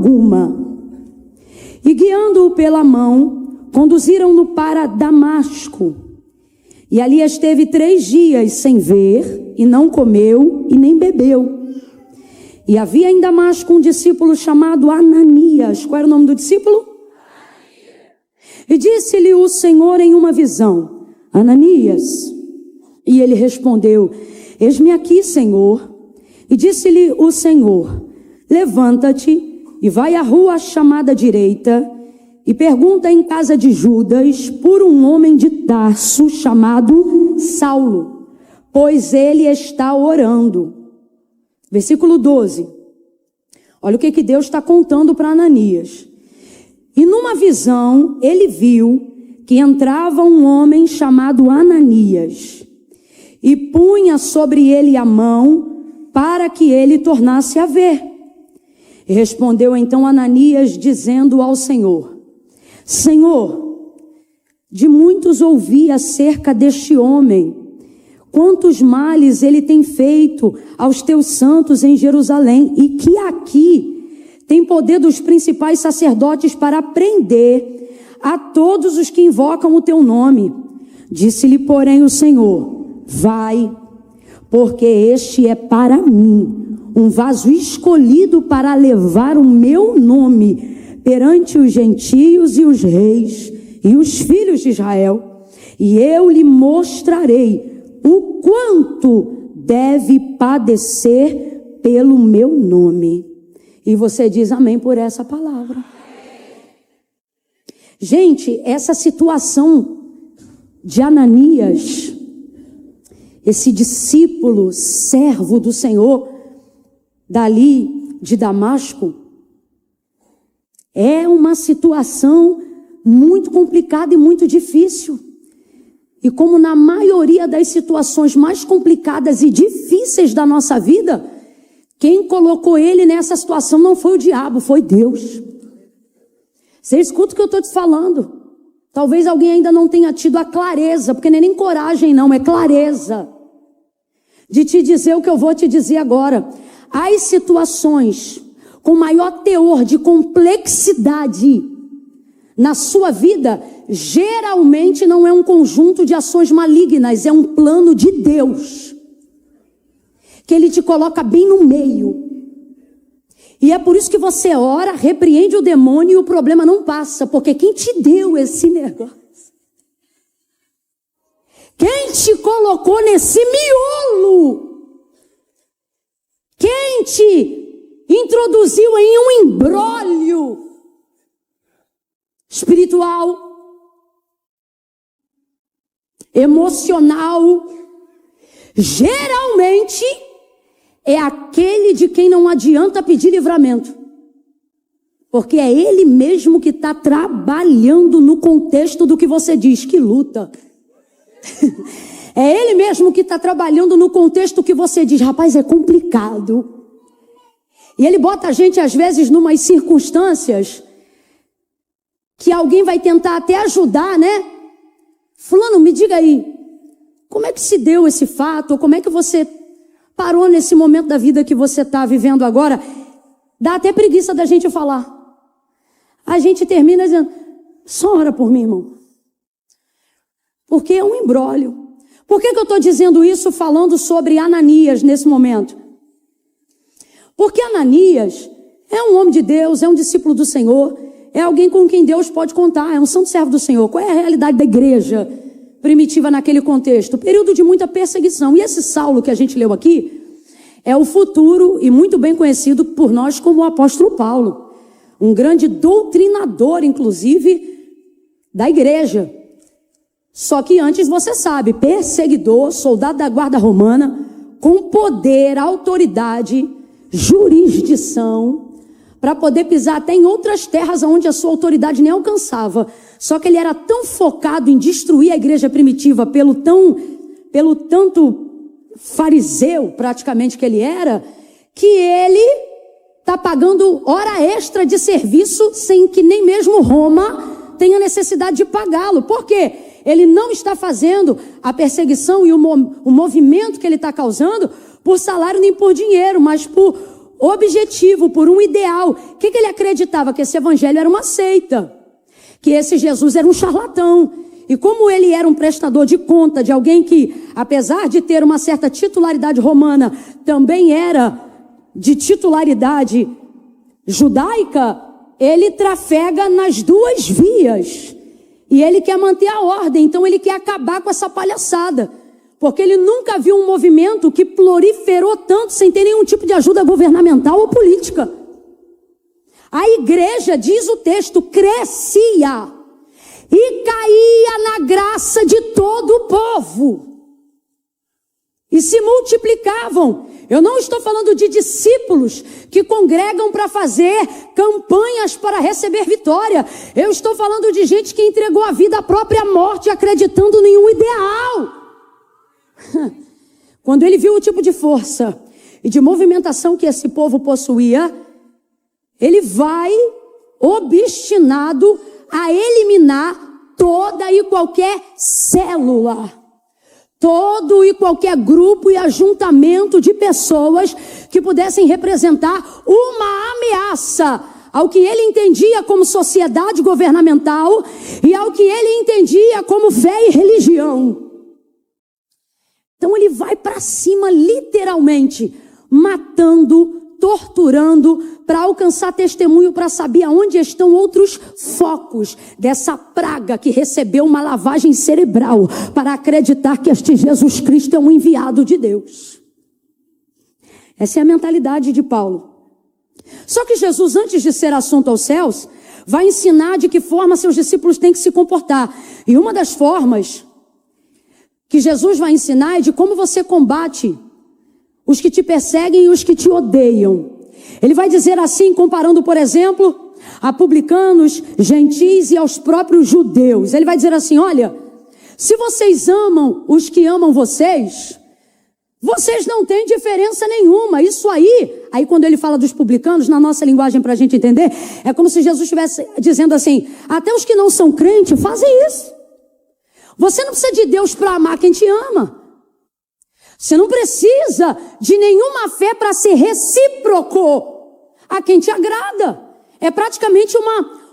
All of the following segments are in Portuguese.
alguma. E guiando-o pela mão, conduziram-no para Damasco. E ali esteve 3 dias sem ver, e não comeu e nem bebeu. E havia em Damasco um discípulo chamado Ananias. Qual era o nome do discípulo? E disse-lhe o Senhor em uma visão: Ananias. E ele respondeu: eis-me aqui, Senhor. E disse-lhe o Senhor: levanta-te e vai à rua chamada direita, e pergunta em casa de Judas por um homem de Tarso chamado Saulo, pois ele está orando. Versículo 12. Olha o que Deus está contando para Ananias. E numa visão ele viu que entrava um homem chamado Ananias, e punha sobre ele a mão para que ele tornasse a ver. E respondeu então Ananias, dizendo ao Senhor: Senhor, de muitos ouvi acerca deste homem, quantos males ele tem feito aos teus santos em Jerusalém, e que aqui tem poder dos principais sacerdotes para prender a todos os que invocam o teu nome. Disse-lhe, porém, o Senhor: vai, porque este é para mim um vaso escolhido para levar o meu nome perante os gentios e os reis e os filhos de Israel, e eu lhe mostrarei o quanto deve padecer pelo meu nome. E você diz amém por essa palavra. Gente, essa situação de Ananias, esse discípulo, servo do Senhor, dali de Damasco, é uma situação muito complicada e muito difícil. E como na maioria das situações mais complicadas e difíceis da nossa vida, quem colocou ele nessa situação não foi o diabo, foi Deus. Você escuta o que eu estou te falando. Talvez alguém ainda não tenha tido a clareza, porque não é nem coragem não, é clareza, de te dizer o que eu vou te dizer agora. As situações com maior teor de complexidade na sua vida, geralmente não é um conjunto de ações malignas, é um plano de Deus, que Ele te coloca bem no meio. E é por isso que você ora, repreende o demônio e o problema não passa, porque quem te deu esse negócio? Quem te colocou nesse miolo? Quem te introduziu em um imbróglio espiritual, emocional? Geralmente é aquele de quem não adianta pedir livramento, porque é ele mesmo que está trabalhando no contexto do que você diz, que luta. É ele mesmo que está trabalhando no contexto que você diz, rapaz, é complicado. E ele bota a gente às vezes numas circunstâncias que alguém vai tentar até ajudar, né? Fulano, me diga aí, como é que se deu esse fato? Ou como é que você parou nesse momento da vida que você está vivendo agora? Dá até preguiça da gente falar. A gente termina dizendo, só ora por mim, irmão. Porque é um imbróglio. Por que eu estou dizendo isso falando sobre Ananias nesse momento? Porque Ananias é um homem de Deus, é um discípulo do Senhor, é alguém com quem Deus pode contar, é um santo servo do Senhor. Qual é a realidade da igreja primitiva naquele contexto? Período de muita perseguição. E esse Saulo que a gente leu aqui é o futuro e muito bem conhecido por nós como o apóstolo Paulo, um grande doutrinador, inclusive, da igreja. Só que antes, você sabe, perseguidor, soldado da guarda romana, com poder, autoridade, jurisdição, para poder pisar até em outras terras onde a sua autoridade nem alcançava. Só que ele era tão focado em destruir a igreja primitiva pelo tanto fariseu, praticamente, que ele era, que ele está pagando hora extra de serviço sem que nem mesmo Roma tenha necessidade de pagá-lo. Por quê? Ele não está fazendo a perseguição e o movimento que ele está causando por salário nem por dinheiro, mas por objetivo, por um ideal. O que ele acreditava? Que esse evangelho era uma seita, que esse Jesus era um charlatão. E como ele era um prestador de conta de alguém que, apesar de ter uma certa titularidade romana, também era de titularidade judaica, ele trafega nas duas vias. E ele quer manter a ordem, então ele quer acabar com essa palhaçada. Porque ele nunca viu um movimento que proliferou tanto sem ter nenhum tipo de ajuda governamental ou política. A igreja, diz o texto, crescia e caía na graça de todo o povo. E se multiplicavam. Eu não estou falando de discípulos que congregam para fazer campanhas para receber vitória. Eu estou falando de gente que entregou a vida à própria morte, acreditando em um ideal. Quando ele viu o tipo de força e de movimentação que esse povo possuía, ele vai obstinado a eliminar toda e qualquer célula, todo e qualquer grupo e ajuntamento de pessoas que pudessem representar uma ameaça ao que ele entendia como sociedade governamental e ao que ele entendia como fé e religião. Então ele vai para cima, literalmente, matando, torturando, para alcançar testemunho, para saber aonde estão outros focos dessa praga que recebeu uma lavagem cerebral, para acreditar que este Jesus Cristo é um enviado de Deus. Essa é a mentalidade de Paulo. Só que Jesus, antes de ser assunto aos céus, vai ensinar de que forma seus discípulos têm que se comportar. E uma das formas que Jesus vai ensinar é de como você combate os que te perseguem e os que te odeiam. Ele vai dizer assim, comparando, por exemplo, a publicanos, gentis e aos próprios judeus. Ele vai dizer assim, olha, se vocês amam os que amam vocês, vocês não têm diferença nenhuma. Isso aí quando ele fala dos publicanos, na nossa linguagem para a gente entender, é como se Jesus estivesse dizendo assim, até os que não são crentes fazem isso. Você não precisa de Deus para amar quem te ama. Você não precisa de nenhuma fé para ser recíproco a quem te agrada. É praticamente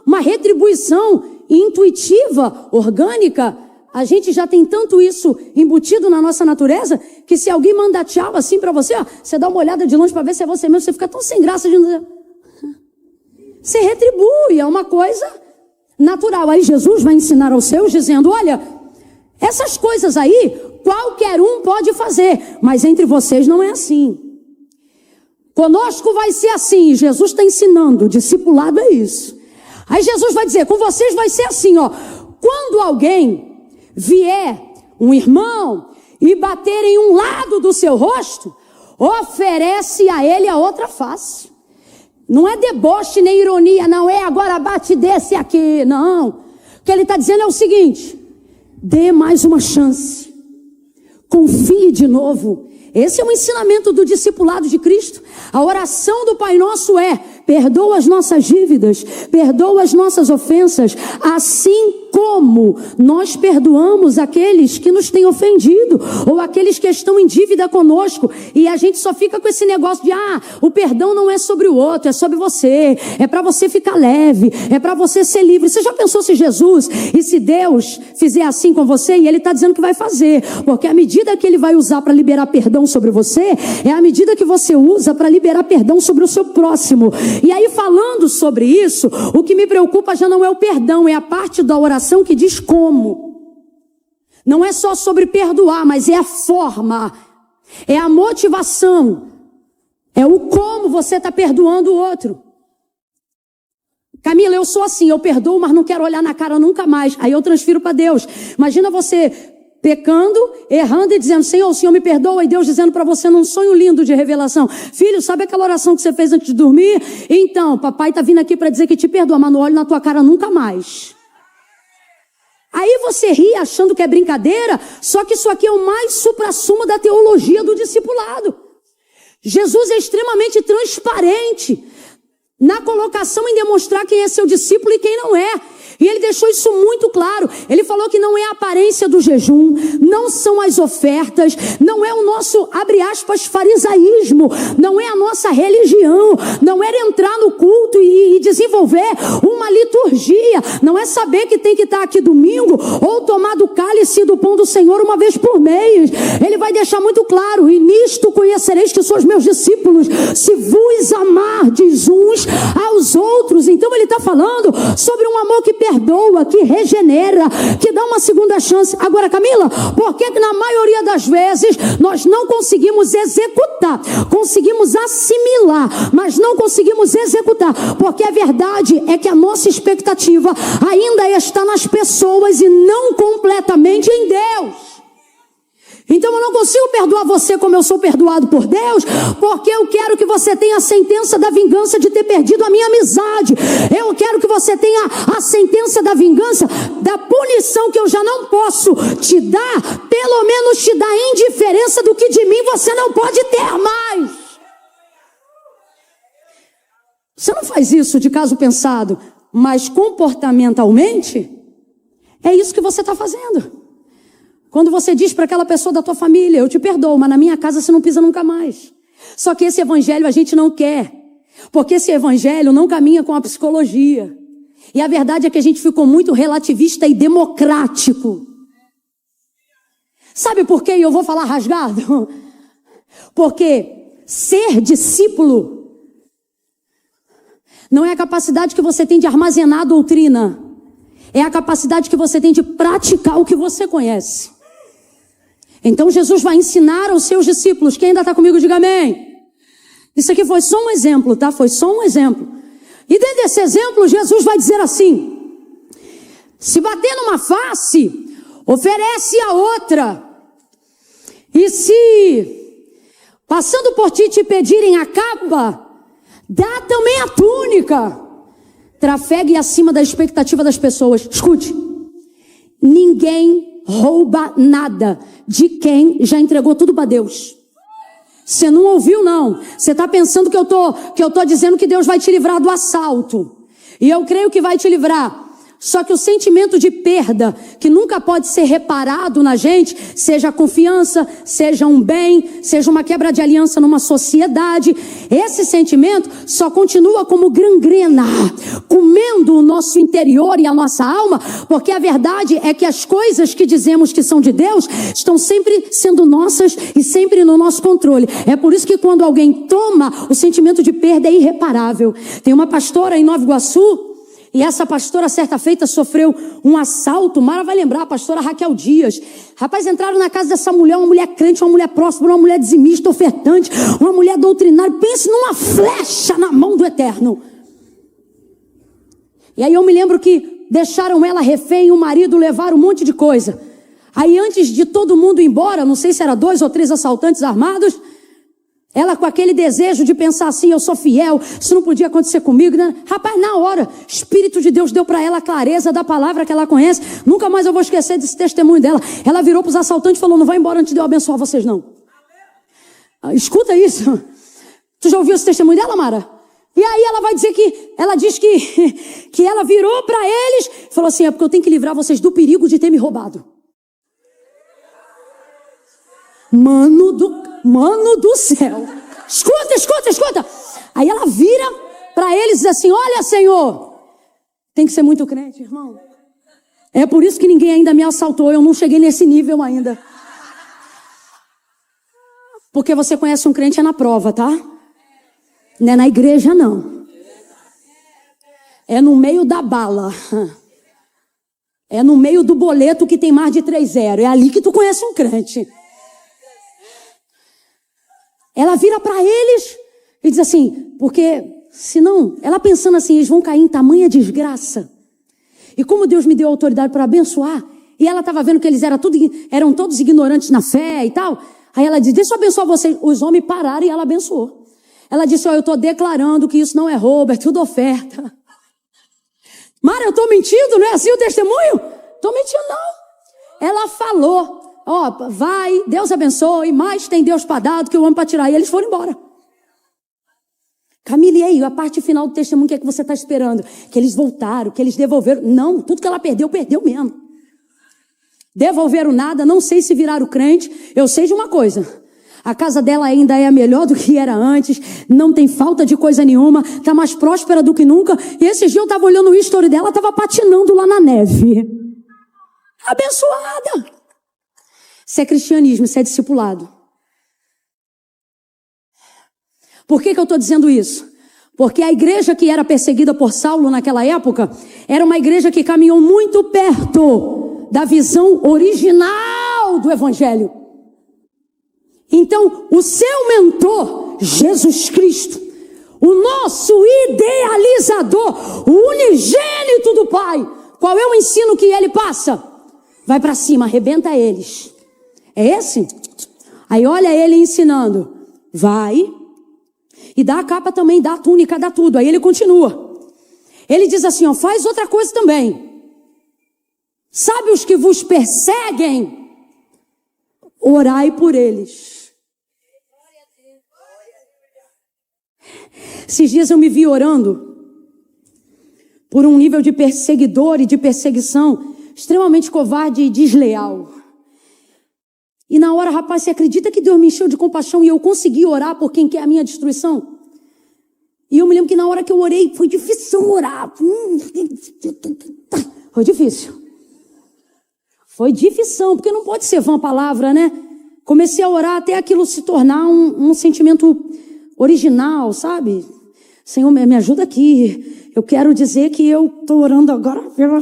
uma retribuição intuitiva, orgânica. A gente já tem tanto isso embutido na nossa natureza, que se alguém manda tchau assim para você, você dá uma olhada de longe para ver se é você mesmo, você fica tão sem graça de não... Você retribui, é uma coisa natural. Aí Jesus vai ensinar aos seus dizendo, olha, essas coisas aí, qualquer um pode fazer, mas entre vocês não é assim. Conosco vai ser assim, Jesus está ensinando, o discipulado é isso. Aí Jesus vai dizer, com vocês vai ser assim, ó. Quando alguém vier, um irmão, e bater em um lado do seu rosto, oferece a ele a outra face. Não é deboche nem ironia, não é agora bate desse aqui, não. O que ele está dizendo é o seguinte, dê mais uma chance. Confie de novo. Esse é o ensinamento do discipulado de Cristo. A oração do Pai Nosso é, perdoa as nossas dívidas, perdoa as nossas ofensas, assim como nós perdoamos aqueles que nos têm ofendido, ou aqueles que estão em dívida conosco, e a gente só fica com esse negócio de, o perdão não é sobre o outro, é sobre você, é para você ficar leve, é para você ser livre. Você já pensou se Jesus e se Deus fizer assim com você, e Ele está dizendo que vai fazer, porque a medida que Ele vai usar para liberar perdão sobre você, é a medida que você usa para liberar perdão sobre o seu próximo. E aí, falando sobre isso, o que me preocupa já não é o perdão, é a parte da oração que diz como. Não é só sobre perdoar, mas é a forma, é a motivação, é o como você está perdoando o outro. Camila, eu sou assim, eu perdoo, mas não quero olhar na cara nunca mais. Aí eu transfiro para Deus. Imagina você pecando, errando e dizendo, Senhor, o Senhor me perdoa, e Deus dizendo para você num sonho lindo de revelação, filho, sabe aquela oração que você fez antes de dormir? Então, papai está vindo aqui para dizer que te perdoa, mas não olho na tua cara nunca mais. Aí você ri achando que é brincadeira, só que isso aqui é o mais suprassumo da teologia do discipulado. Jesus é extremamente transparente na colocação em demonstrar quem é seu discípulo e quem não é. E ele deixou isso muito claro. Ele falou que não é a aparência do jejum, não são as ofertas, não é o nosso, abre aspas, farisaísmo, não é a nossa religião, não era entrar no culto e desenvolver uma liturgia, não é saber que tem que estar aqui domingo ou tomar do cálice do pão do Senhor uma vez por mês. Ele vai deixar muito claro: e nisto conhecereis que sois meus discípulos, se vos amardes uns aos outros. Então ele está falando sobre um amor que perdoa, que regenera, que dá uma segunda chance. Agora, Camila, por que na maioria das vezes nós não conseguimos executar? Conseguimos assimilar, mas não conseguimos executar, porque a verdade é que a nossa expectativa ainda está nas pessoas e não completamente em Deus. Então eu não consigo perdoar você como eu sou perdoado por Deus, porque eu quero que você tenha a sentença da vingança de ter perdido a minha amizade. Eu quero que você tenha a sentença da vingança, da punição que eu já não posso te dar, pelo menos te dar indiferença do que de mim você não pode ter mais. Você não faz isso de caso pensado, mas comportamentalmente, é isso que você está fazendo. Quando você diz para aquela pessoa da tua família: eu te perdoo, mas na minha casa você não pisa nunca mais. Só que esse evangelho a gente não quer, porque esse evangelho não caminha com a psicologia. E a verdade é que a gente ficou muito relativista e democrático. Sabe por quê? Eu vou falar rasgado. Porque ser discípulo não é a capacidade que você tem de armazenar a doutrina, é a capacidade que você tem de praticar o que você conhece. Então Jesus vai ensinar aos seus discípulos. Quem ainda está comigo, diga amém. Isso aqui foi só um exemplo, tá? Foi só um exemplo. E dentro desse exemplo, Jesus vai dizer assim: se bater numa face, oferece a outra. E se passando por ti te pedirem a capa, dá também a túnica. Trafegue acima da expectativa das pessoas. Escute: ninguém rouba nada de quem já entregou tudo para Deus. Você não ouviu, não. Você está pensando que eu tô dizendo que Deus vai te livrar do assalto. E eu creio que vai te livrar. Só que o sentimento de perda, que nunca pode ser reparado na gente, seja a confiança, seja um bem, seja uma quebra de aliança numa sociedade, esse sentimento só continua como gangrena, comendo o nosso interior e a nossa alma, porque a verdade é que as coisas que dizemos que são de Deus, estão sempre sendo nossas e sempre no nosso controle. É por isso que quando alguém toma, o sentimento de perda é irreparável. Tem uma pastora em Nova Iguaçu, e essa pastora, certa feita, sofreu um assalto. Mara vai lembrar, a pastora Raquel Dias. Rapaz, entraram na casa dessa mulher, uma mulher crente, uma mulher próspera, uma mulher dizimista, ofertante, uma mulher doutrinária. Pense numa flecha na mão do Eterno. E aí eu me lembro que deixaram ela refém, o marido, levaram um monte de coisa. Aí antes de todo mundo ir embora, não sei se era 2 ou 3 assaltantes armados, ela com aquele desejo de pensar assim: eu sou fiel, isso não podia acontecer comigo, né? Rapaz, na hora, Espírito de Deus deu para ela a clareza da palavra que ela conhece. Nunca mais eu vou esquecer desse testemunho dela. Ela virou para os assaltantes e falou: não vai embora antes de eu abençoar vocês, não. Escuta isso. Tu já ouviu esse testemunho dela, Mara? E aí ela vai dizer que, ela diz que ela virou para eles e falou assim: é porque eu tenho que livrar vocês do perigo de ter me roubado. Mano do céu. Escuta. Aí ela vira para eles e diz assim: olha, Senhor, tem que ser muito crente, irmão. É por isso que ninguém ainda me assaltou. Eu não cheguei nesse nível ainda. Porque você conhece um crente é na prova, tá? Não é na igreja, não. É no meio da bala. É no meio do boleto que tem mais de 3 zeros. É ali que tu conhece um crente. Ela vira para eles e diz assim: porque senão, ela pensando assim, eles vão cair em tamanha desgraça. E como Deus me deu autoridade para abençoar, e ela estava vendo que eles eram todos ignorantes na fé e tal, aí ela disse: deixa eu abençoar vocês. Os homens pararam e ela abençoou. Ela disse: eu estou declarando que isso não é roubo, é tudo oferta. Mara, eu estou mentindo? Não é assim o testemunho? Estou mentindo, não. Ela falou: vai, Deus abençoe, mas tem Deus para dar do que o homem para tirar. E eles foram embora. Camila, e aí, a parte final do testemunho, o que é que você está esperando? Que eles voltaram, que eles devolveram. Não, tudo que ela perdeu, perdeu mesmo. Devolveram nada, não sei se viraram crente. Eu sei de uma coisa, a casa dela ainda é melhor do que era antes, não tem falta de coisa nenhuma, está mais próspera do que nunca. E esses dias eu estava olhando o history dela, estava patinando lá na neve. Abençoada. Isso é cristianismo, isso é discipulado. Por que eu estou dizendo isso? Porque a igreja que era perseguida por Saulo naquela época era uma igreja que caminhou muito perto da visão original do evangelho. Então, o seu mentor, Jesus Cristo, o nosso idealizador, o unigênito do Pai, qual é o ensino que ele passa? Vai para cima, arrebenta eles. É esse? Aí olha ele ensinando. Vai e dá a capa também, dá a túnica, dá tudo. Aí ele continua. Ele diz assim, ó, faz outra coisa também. Sabe os que vos perseguem? Orai por eles. Esses dias eu me vi orando por um nível de perseguidor e de perseguição extremamente covarde e desleal. E na hora, rapaz, você acredita que Deus me encheu de compaixão e eu consegui orar por quem quer a minha destruição? E eu me lembro que na hora que eu orei, foi difícil orar. Foi difícil. Foi difícil, porque não pode ser vã a palavra, né? Comecei a orar até aquilo se tornar um sentimento original, sabe? Senhor, me ajuda aqui. Eu quero dizer que eu estou orando agora pela...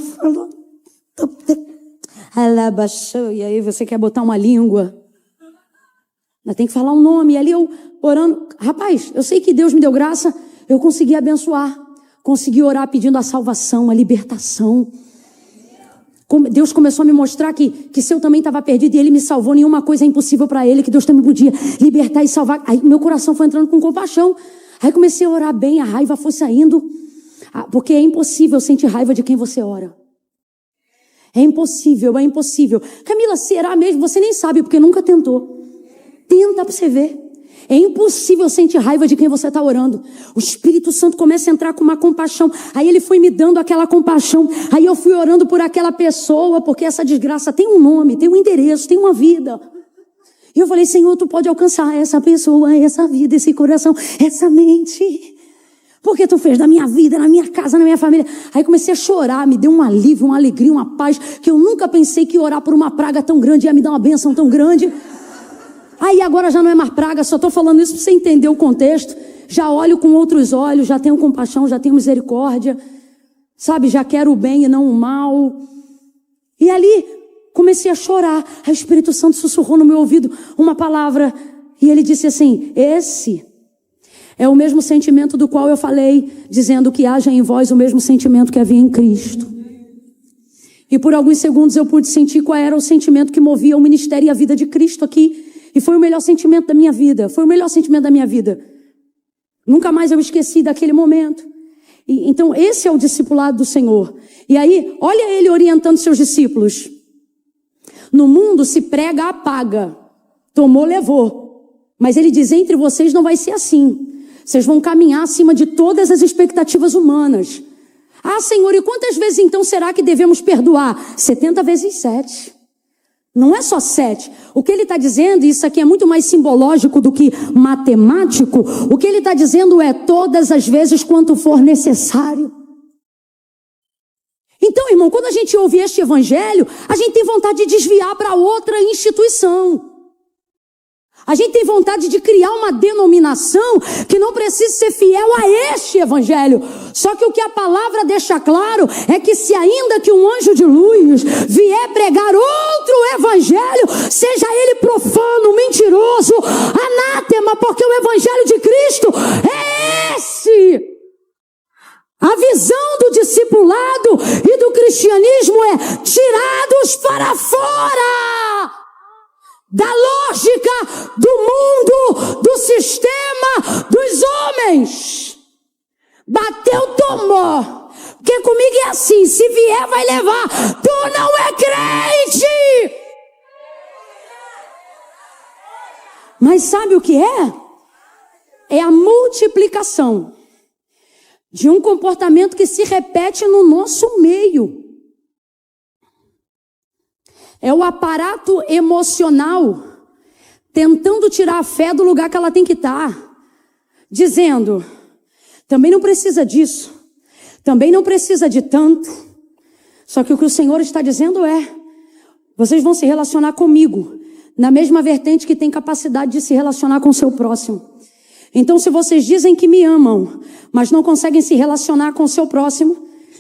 E aí você quer botar uma língua. Mas tem que falar um nome. E ali eu orando. Rapaz, eu sei que Deus me deu graça. Eu consegui abençoar. Consegui orar pedindo a salvação, a libertação. Deus começou a me mostrar que se eu também estava perdido e Ele me salvou, nenhuma coisa é impossível para Ele, que Deus também podia libertar e salvar. Aí meu coração foi entrando com compaixão. Aí comecei a orar bem, a raiva foi saindo. Porque é impossível sentir raiva de quem você ora. É impossível, é impossível. Camila, será mesmo? Você nem sabe, porque nunca tentou. Tenta para você ver. É impossível sentir raiva de quem você está orando. O Espírito Santo começa a entrar com uma compaixão. Aí ele foi me dando aquela compaixão. Aí eu fui orando por aquela pessoa, porque essa desgraça tem um nome, tem um endereço, tem uma vida. E eu falei, Senhor, tu pode alcançar essa pessoa, essa vida, esse coração, essa mente. Porque tu fez da minha vida, na minha casa, na minha família. Aí comecei a chorar, me deu um alívio, uma alegria, uma paz, que eu nunca pensei que orar por uma praga tão grande ia me dar uma bênção tão grande. Aí agora já não é mais praga, só estou falando isso para você entender o contexto. Já olho com outros olhos, já tenho compaixão, já tenho misericórdia. Sabe, já quero o bem e não o mal. E ali comecei a chorar. Aí o Espírito Santo sussurrou no meu ouvido uma palavra. E ele disse assim, esse é o mesmo sentimento do qual eu falei, dizendo que haja em vós o mesmo sentimento que havia em Cristo. E por alguns segundos eu pude sentir qual era o sentimento que movia o ministério e a vida de Cristo aqui. E foi o melhor sentimento da minha vida. Foi o melhor sentimento da minha vida. Nunca mais eu esqueci daquele momento. Então esse é o discipulado do Senhor. E aí, olha ele orientando seus discípulos. No mundo se prega, apaga. Tomou, levou. Mas ele diz, entre vocês não vai ser assim. Vocês vão caminhar acima de todas as expectativas humanas. Ah, Senhor, e quantas vezes então será que devemos perdoar? 70 vezes 7. Não é só 7. O que ele está dizendo, e isso aqui é muito mais simbológico do que matemático, o que ele está dizendo é todas as vezes quanto for necessário. Então, irmão, quando a gente ouve este evangelho, a gente tem vontade de desviar para outra instituição. A gente tem vontade de criar uma denominação que não precisa ser fiel a este evangelho. Só que o que a palavra deixa claro é que se ainda que um anjo de luz vier pregar outro evangelho, seja ele profano, mentiroso, anátema, porque o evangelho de Cristo é esse. A visão do discipulado e do cristianismo é tirados para fora da lógica do mundo, do sistema, dos homens. Bateu, tomou. Porque comigo é assim, se vier vai levar. Tu não é crente. Mas sabe o que é? É a multiplicação. de um comportamento que se repete no nosso meio. É o aparato emocional tentando tirar a fé do lugar que ela tem que estar, dizendo, também não precisa disso, também não precisa de tanto. Só que o que o Senhor está dizendo é, vocês vão se relacionar comigo, na mesma vertente que tem capacidade de se relacionar com o seu próximo. Então, se vocês dizem que me amam, mas não conseguem se relacionar com o seu próximo,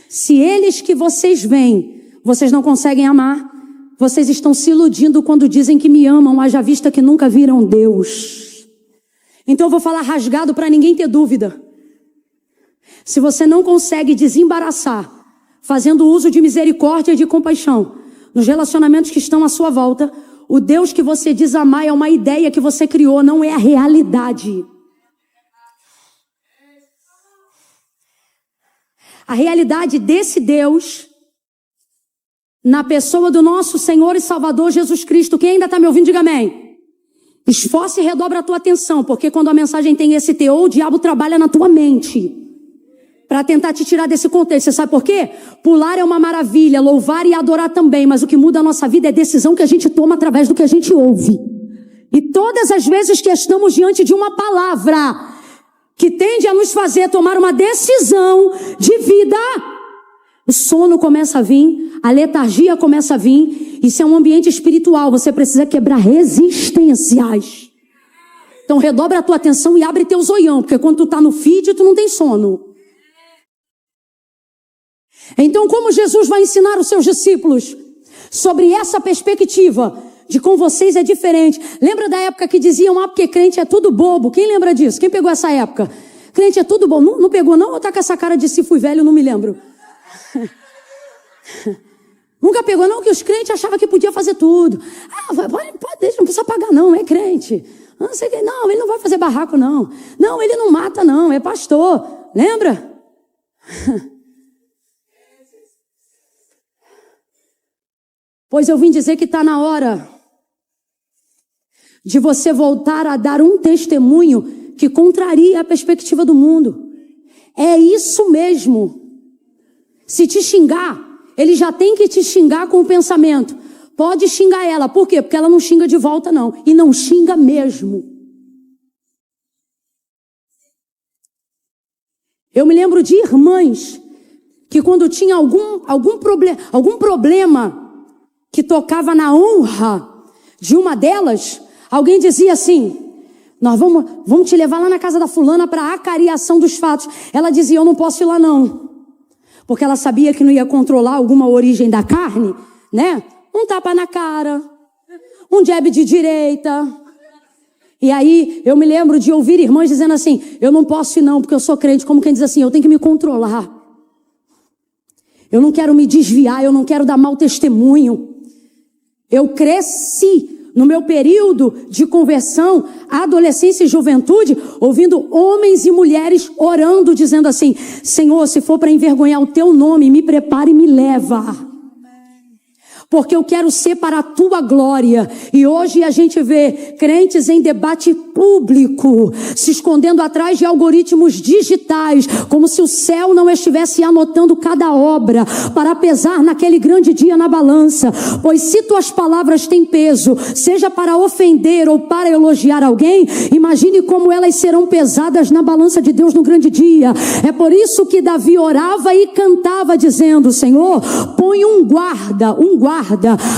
se eles que vocês veem, vocês não conseguem amar, vocês estão se iludindo quando dizem que me amam, haja vista que nunca viram Deus. Então eu vou falar rasgado para ninguém ter dúvida. Se você não consegue desembaraçar, fazendo uso de misericórdia e de compaixão, nos relacionamentos que estão à sua volta, o Deus que você diz amar é uma ideia que você criou, não é a realidade. A realidade desse Deus, na pessoa do nosso Senhor e Salvador Jesus Cristo. Quem ainda está me ouvindo, diga amém. Esforce e redobra a tua atenção, porque quando a mensagem tem esse teor, o diabo trabalha na tua mente para tentar te tirar desse contexto. Você sabe por quê? Pular é uma maravilha, louvar e adorar também, mas o que muda a nossa vida é a decisão que a gente toma através do que a gente ouve. E todas as vezes que estamos diante de uma palavra que tende a nos fazer tomar uma decisão de vida, o sono começa a vir, a letargia começa a vir. Isso é um ambiente espiritual, você precisa quebrar resistências. Então redobra a tua atenção e abre teu zoião, porque quando tu está no feed, tu não tem sono. Então, como Jesus vai ensinar os seus discípulos sobre essa perspectiva de com vocês é diferente? Lembra da época que diziam, porque crente é tudo bobo? Quem lembra disso? Quem pegou essa época? Crente é tudo bobo. Não pegou não? Ou tá com essa cara de se fui velho, não me lembro. Nunca pegou não? Que os crentes achavam que podia fazer tudo. Pode deixa, não precisa pagar não é crente. Não sei que, não, ele não vai fazer barraco não. Não, ele não mata não, é pastor. Lembra? Pois eu vim dizer que está na hora de você voltar a dar um testemunho que contraria a perspectiva do mundo. É isso mesmo. Se te xingar, ele já tem que te xingar com o pensamento. Pode xingar ela. Por quê? Porque ela não xinga de volta não. E não xinga mesmo. Eu me lembro de irmãs que quando tinha algum problema que tocava na honra de uma delas, alguém dizia assim, nós vamos te levar lá na casa da fulana para a acariação dos fatos. Ela dizia, eu não posso ir lá não. Porque ela sabia que não ia controlar alguma origem da carne, né? Um tapa na cara, um jab de direita. E aí eu me lembro de ouvir irmãs dizendo assim, eu não posso ir não, porque eu sou crente. Como quem diz assim, eu tenho que me controlar. Eu não quero me desviar, eu não quero dar mau testemunho. Eu cresci no meu período de conversão, adolescência e juventude, ouvindo homens e mulheres orando, dizendo assim, Senhor, se for para envergonhar o teu nome, me prepara e me leva. Porque eu quero ser para a tua glória. E hoje a gente vê crentes em debate público, se escondendo atrás de algoritmos digitais, como se o céu não estivesse anotando cada obra, para pesar naquele grande dia na balança. Pois se tuas palavras têm peso, seja para ofender ou para elogiar alguém, imagine como elas serão pesadas na balança de Deus no grande dia. É por isso que Davi orava e cantava dizendo, Senhor, põe um guarda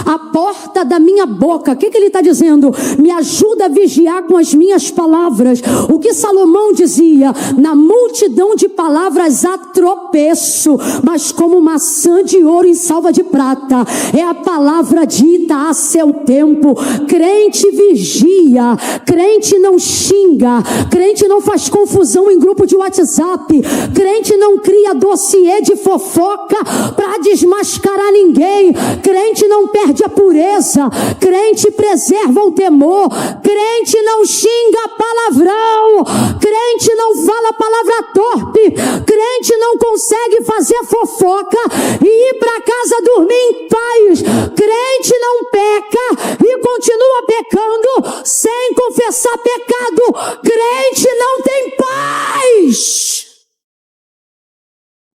à porta da minha boca. O que ele está dizendo? Me ajuda a vigiar com as minhas palavras. O que Salomão dizia? Na multidão de palavras há tropeço, mas como maçã de ouro em salva de prata, é a palavra dita a seu tempo. Crente vigia, crente não xinga, crente não faz confusão em grupo de WhatsApp, crente não cria dossiê de fofoca para desmascarar ninguém, crente não perde a pureza, crente preserva o temor, crente não xinga palavrão, crente não fala palavra torpe, crente não consegue fazer fofoca e ir para casa dormir em paz, crente não peca e continua pecando sem confessar pecado, crente não tem paz.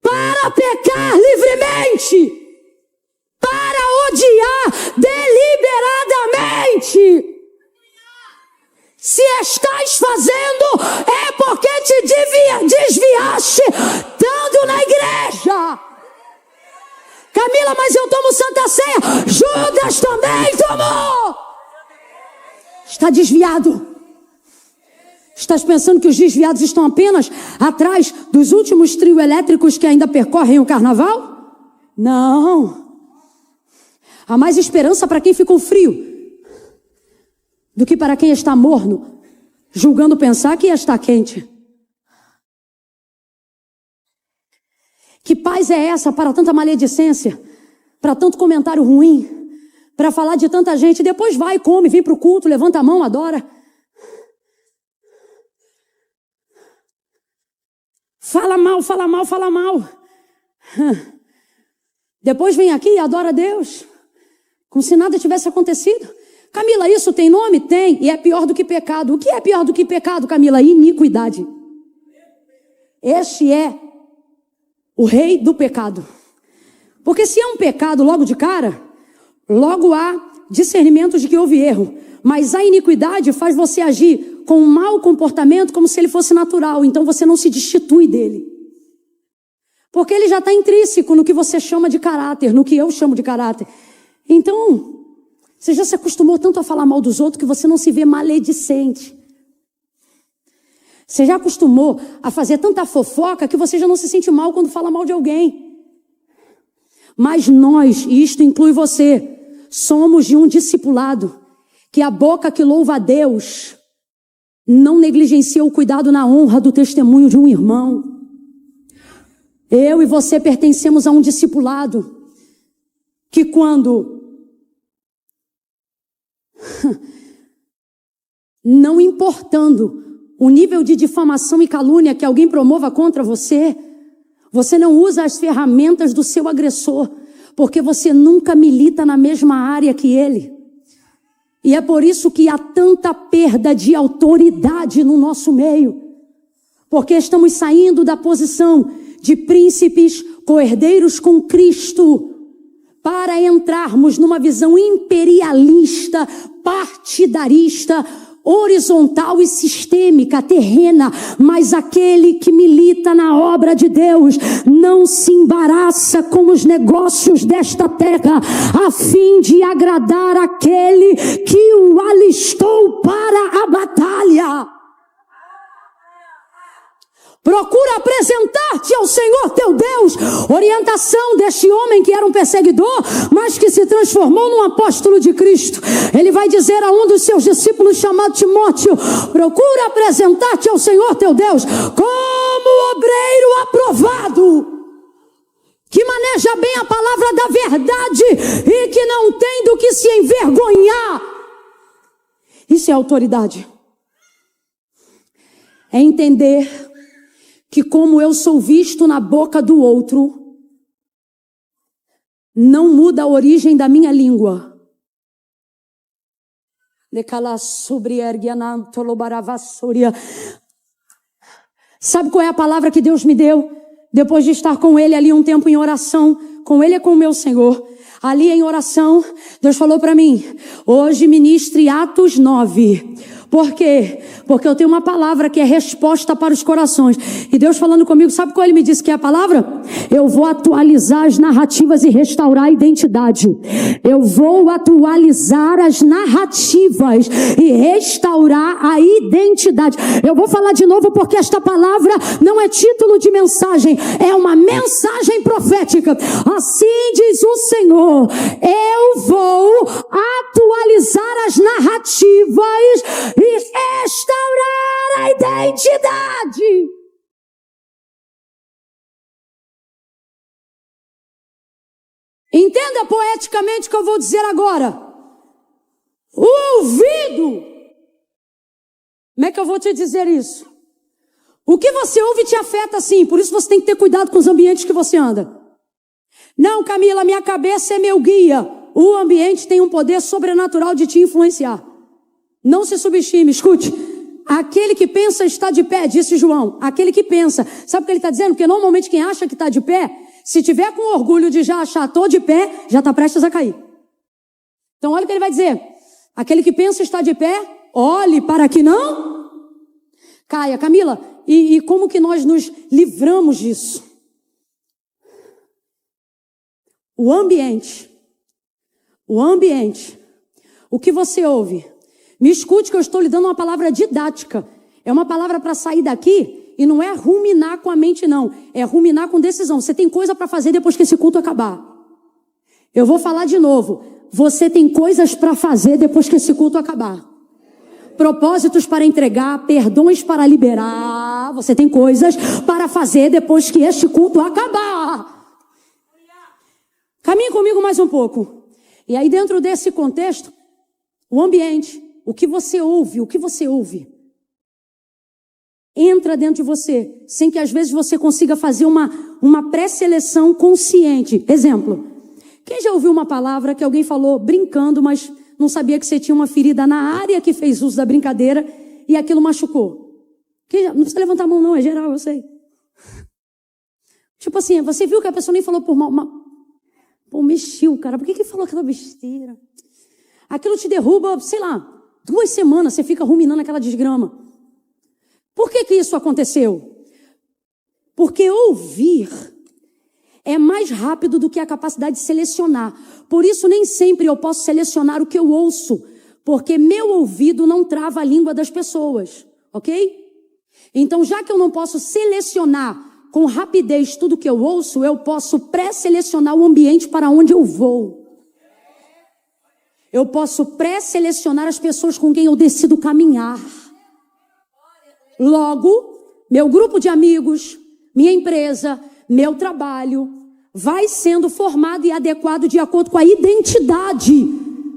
para pecar livremente, para odiar deliberadamente. Se estás fazendo, é porque te desviaste estando na igreja. Camila, mas eu tomo Santa Ceia. Judas também tomou. Está desviado. Estás pensando que os desviados estão apenas atrás dos últimos trios elétricos que ainda percorrem o carnaval? Não. Há mais esperança para quem ficou frio do que para quem está morno, julgando pensar que está quente. Que paz é essa para tanta maledicência, para tanto comentário ruim, para falar de tanta gente? Depois vai, come, vem para o culto, levanta a mão, adora. Fala mal, fala mal, fala mal. Depois vem aqui e adora a Deus, como se nada tivesse acontecido. Camila, isso tem nome? Tem, e é pior do que pecado. O que é pior do que pecado, Camila? Iniquidade. Este é o rei do pecado. Porque se é um pecado logo de cara, logo há discernimento de que houve erro. Mas a iniquidade faz você agir com um mau comportamento como se ele fosse natural. Então você não se destitui dele. Porque ele já está intrínseco no que você chama de caráter, no que eu chamo de caráter. Então, você já se acostumou tanto a falar mal dos outros que você não se vê maledicente. Você já acostumou a fazer tanta fofoca que você já não se sente mal quando fala mal de alguém. Mas nós, e isto inclui você, somos de um discipulado que a boca que louva a Deus não negligencia o cuidado na honra do testemunho de um irmão. Eu e você pertencemos a um discipulado que quando não importando o nível de difamação e calúnia que alguém promova contra você, você não usa as ferramentas do seu agressor, porque você nunca milita na mesma área que ele. E é por isso que há tanta perda de autoridade no nosso meio, porque estamos saindo da posição de príncipes co-herdeiros com Cristo, para entrarmos numa visão imperialista, partidarista, horizontal e sistêmica, terrena. Mas aquele que milita na obra de Deus não se embaraça com os negócios desta terra, a fim de agradar aquele que o alistou para a batalha. Procura apresentar-te ao Senhor teu Deus. Orientação deste homem que era um perseguidor, mas que se transformou num apóstolo de Cristo. Ele vai dizer a um dos seus discípulos chamado Timóteo: procura apresentar-te ao Senhor teu Deus como obreiro aprovado, que maneja bem a palavra da verdade e que não tem do que se envergonhar. Isso é autoridade. É entender que como eu sou visto na boca do outro, não muda a origem da minha língua. Sabe qual é a palavra que Deus me deu? Depois de estar com Ele ali um tempo em oração, com Ele e com o meu Senhor. Ali em oração, Deus falou para mim: hoje ministre Atos 9. Por quê? Porque eu tenho uma palavra que é resposta para os corações. E Deus falando comigo, sabe qual Ele me disse que é a palavra? Eu vou atualizar as narrativas e restaurar a identidade. Eu vou atualizar as narrativas e restaurar a identidade. Eu vou falar de novo porque esta palavra não é título de mensagem, é uma mensagem profética. Assim diz o Senhor: eu vou atualizar as narrativas e restaurar a identidade. Entenda poeticamente o que eu vou dizer agora. O ouvido. Como é que eu vou te dizer isso? O que você ouve te afeta sim, por isso você tem que ter cuidado com os ambientes que você anda. Não, Camila, minha cabeça é meu guia. O ambiente tem um poder sobrenatural de te influenciar. Não se subestime, escute. Aquele que pensa está de pé, disse João. Aquele que pensa. Sabe o que ele está dizendo? Porque normalmente quem acha que está de pé, se tiver com orgulho de já achar estou de pé, já está prestes a cair. Então olha o que ele vai dizer. Aquele que pensa está de pé, olhe para que não caia. Camila, e como que nós nos livramos disso? O ambiente, o que você ouve. Me escute que eu estou lhe dando uma palavra didática. É uma palavra para sair daqui e não é ruminar com a mente não. É ruminar com decisão. Você tem coisa para fazer depois que esse culto acabar. Eu vou falar de novo. Você tem coisas para fazer depois que esse culto acabar. Propósitos para entregar, perdões para liberar. Você tem coisas para fazer depois que este culto acabar. Caminhe comigo mais um pouco. E aí dentro desse contexto, o ambiente, o que você ouve, entra dentro de você, sem que às vezes você consiga fazer uma pré-seleção consciente. Exemplo, quem já ouviu uma palavra que alguém falou brincando, mas não sabia que você tinha uma ferida na área que fez uso da brincadeira e aquilo machucou? Não precisa levantar a mão não, é geral, eu sei. Tipo assim, você viu que a pessoa nem falou por mal. Pô, mexeu, cara, por que falou aquela besteira? Aquilo te derruba, sei lá, 2 semanas, você fica ruminando aquela desgrama. Por que isso aconteceu? Porque ouvir é mais rápido do que a capacidade de selecionar. Por isso, nem sempre eu posso selecionar o que eu ouço, porque meu ouvido não trava a língua das pessoas, ok? Então, já que eu não posso selecionar com rapidez tudo que eu ouço, eu posso pré-selecionar o ambiente para onde eu vou. Eu posso pré-selecionar as pessoas com quem eu decido caminhar. Logo, meu grupo de amigos, minha empresa, meu trabalho, vai sendo formado e adequado de acordo com a identidade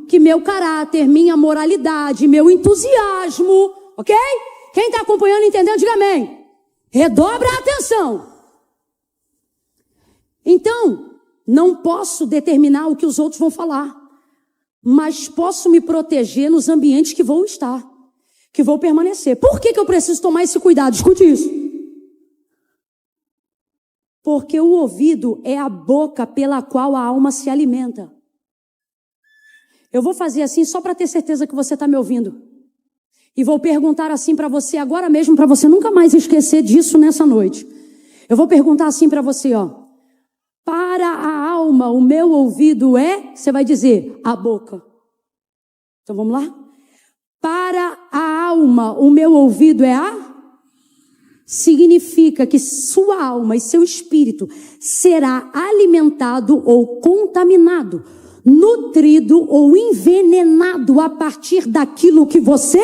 que meu caráter, minha moralidade, meu entusiasmo, ok? Quem está acompanhando e entendendo, diga amém. Redobra a atenção. Então, não posso determinar o que os outros vão falar, mas posso me proteger nos ambientes que vou estar, que vou permanecer. Por que eu preciso tomar esse cuidado? Escute isso. Porque o ouvido é a boca pela qual a alma se alimenta. Eu vou fazer assim só para ter certeza que você está me ouvindo. E vou perguntar assim para você agora mesmo, para você nunca mais esquecer disso nessa noite. Eu vou perguntar assim para você, ó. Para a alma, o meu ouvido é, você vai dizer, a boca. Então vamos lá? Para a alma, o meu ouvido é a... Significa que sua alma e seu espírito será alimentado ou contaminado, nutrido ou envenenado a partir daquilo que você...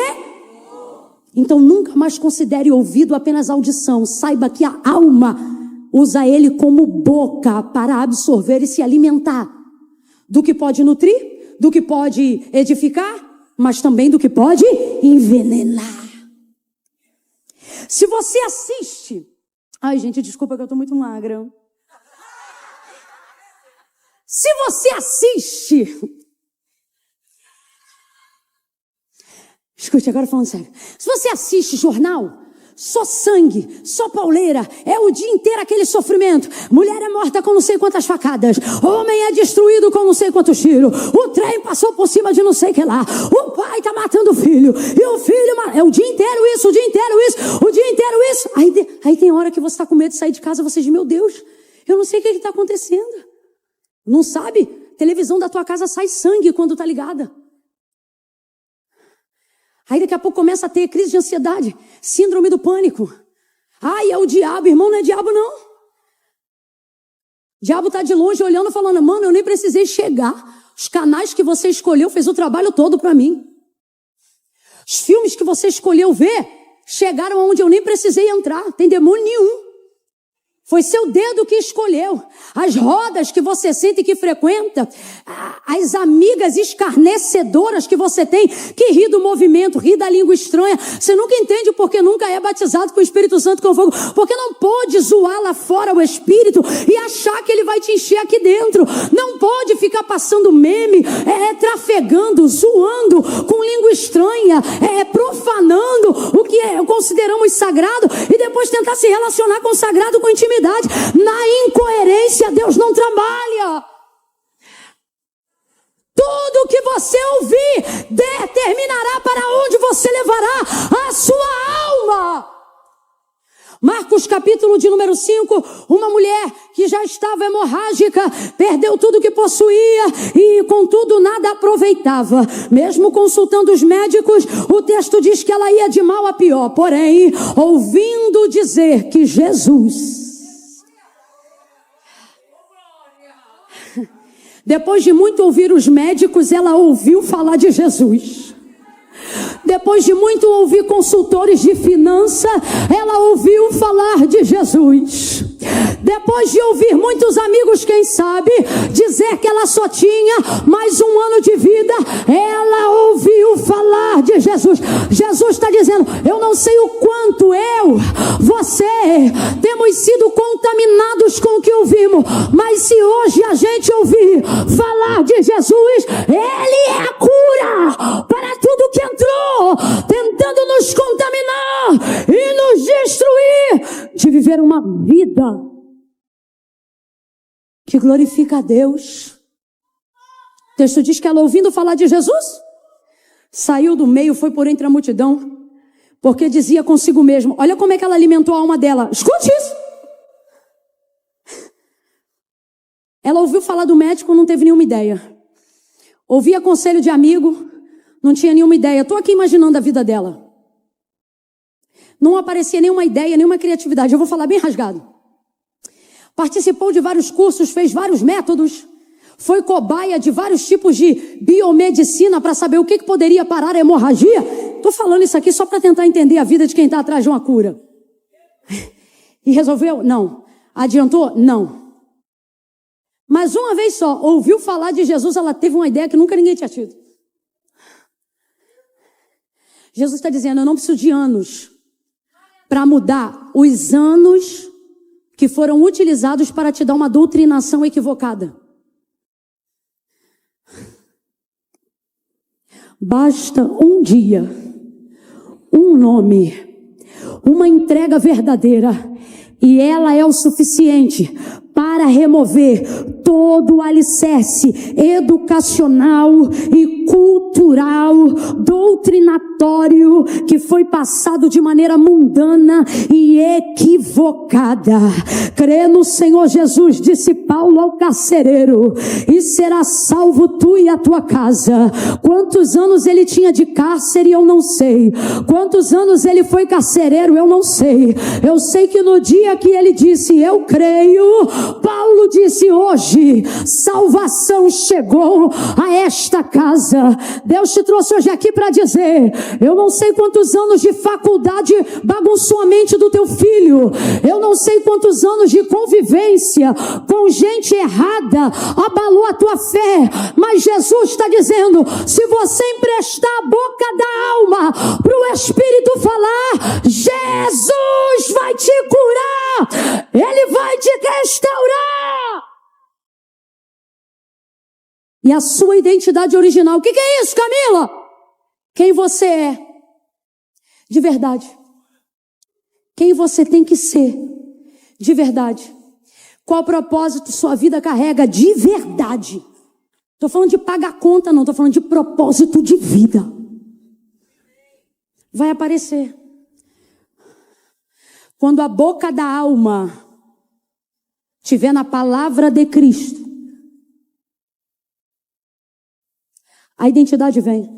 Então nunca mais considere ouvido apenas audição. Saiba que a alma usa ele como boca para absorver e se alimentar do que pode nutrir, do que pode edificar, mas também do que pode envenenar. Se você assiste... Ai, gente, desculpa que eu estou muito magra. Se você assiste... Escute, agora falando sério. Se você assiste jornal, só sangue, só pauleira, é o dia inteiro aquele sofrimento. Mulher é morta com não sei quantas facadas, homem é destruído com não sei quantos tiros, o trem passou por cima de não sei o que lá, o pai tá matando o filho, e o filho... É o dia inteiro isso, o dia inteiro isso, o dia inteiro isso. Aí tem hora que você está com medo de sair de casa, você diz, meu Deus, eu não sei o que está acontecendo. Não sabe? Televisão da tua casa sai sangue quando está ligada. Aí daqui a pouco começa a ter crise de ansiedade, síndrome do pânico. Ai, é o diabo, irmão, não é diabo não. O diabo está de longe olhando, falando, mano, eu nem precisei chegar. Os canais que você escolheu fez o trabalho todo para mim. Os filmes que você escolheu ver chegaram aonde eu nem precisei entrar. Tem demônio nenhum. Foi seu dedo que escolheu. As rodas que você sente e que frequenta, as amigas escarnecedoras que você tem, que ri do movimento, ri da língua estranha. Você nunca entende porque nunca é batizado com o Espírito Santo com fogo. Porque não pode zoar lá fora o Espírito e achar que ele vai te encher aqui dentro. Não pode ficar passando meme, trafegando, zoando com língua estranha, profanando o que que consideramos sagrado e depois tentar se relacionar com o sagrado com intimidade. Na incoerência, Deus não trabalha. Tudo que você ouvir determinará para onde você levará a sua alma. Marcos capítulo de número 5, uma mulher que já estava hemorrágica, perdeu tudo que possuía e contudo nada aproveitava. Mesmo consultando os médicos, o texto diz que ela ia de mal a pior. Porém, ouvindo dizer que Jesus... Depois de muito ouvir os médicos, ela ouviu falar de Jesus. Depois de muito ouvir consultores de finança, ela ouviu falar de Jesus. Depois de ouvir muitos amigos, quem sabe, dizer que ela só tinha mais um ano de vida, ela ouviu falar de Jesus. Jesus está dizendo, eu não sei o quanto você, temos sido contaminados com o que ouvimos, mas se hoje a gente ouvir falar de Jesus, Ele é a cura para tudo que entrou, tentando nos contaminar e nos destruir, de viver uma vida que glorifica a Deus. O texto diz que ela, ouvindo falar de Jesus, saiu do meio, foi por entre a multidão, porque dizia consigo mesmo, olha como é que ela alimentou a alma dela. Escute isso. Ela ouviu falar do médico, não teve nenhuma ideia. Ouvia conselho de amigo, não tinha nenhuma ideia. Estou aqui imaginando a vida dela. Não aparecia nenhuma ideia, nenhuma criatividade. Eu vou falar bem rasgado. Participou de vários cursos, fez vários métodos, foi cobaia de vários tipos de biomedicina para saber o que poderia parar a hemorragia. Estou falando isso aqui só para tentar entender a vida de quem está atrás de uma cura. E resolveu? Não. Adiantou? Não. Mas uma vez só, ouviu falar de Jesus, ela teve uma ideia que nunca ninguém tinha tido. Jesus está dizendo, eu não preciso de anos para mudar os anos que foram utilizados para te dar uma doutrinação equivocada. Basta um dia, um nome, uma entrega verdadeira, e ela é o suficiente para remover todo o alicerce educacional e cultural, doutrinatório, que foi passado de maneira mundana e equivocada. Crê no Senhor Jesus, disse Paulo ao carcereiro, e será salvo tu e a tua casa. Quantos anos ele tinha de cárcere, eu não sei. Quantos anos ele foi carcereiro, eu não sei. Eu sei que no dia que ele disse, eu creio, Paulo disse, hoje salvação chegou a esta casa. Deus te trouxe hoje aqui para dizer, eu não sei quantos anos de faculdade bagunçou a mente do teu filho, eu não sei quantos anos de convivência com gente errada abalou a tua fé, mas Jesus está dizendo, se você emprestar a boca da alma para o Espírito falar, Jesus vai te curar, Ele vai te restaurar. E a sua identidade original, o que é isso, Camila? Quem você é de verdade. Quem você tem que ser de verdade. Qual propósito sua vida carrega de verdade. Estou falando de pagar conta, não. Estou falando de propósito de vida. Vai aparecer. Quando a boca da alma estiver na palavra de Cristo, a identidade vem.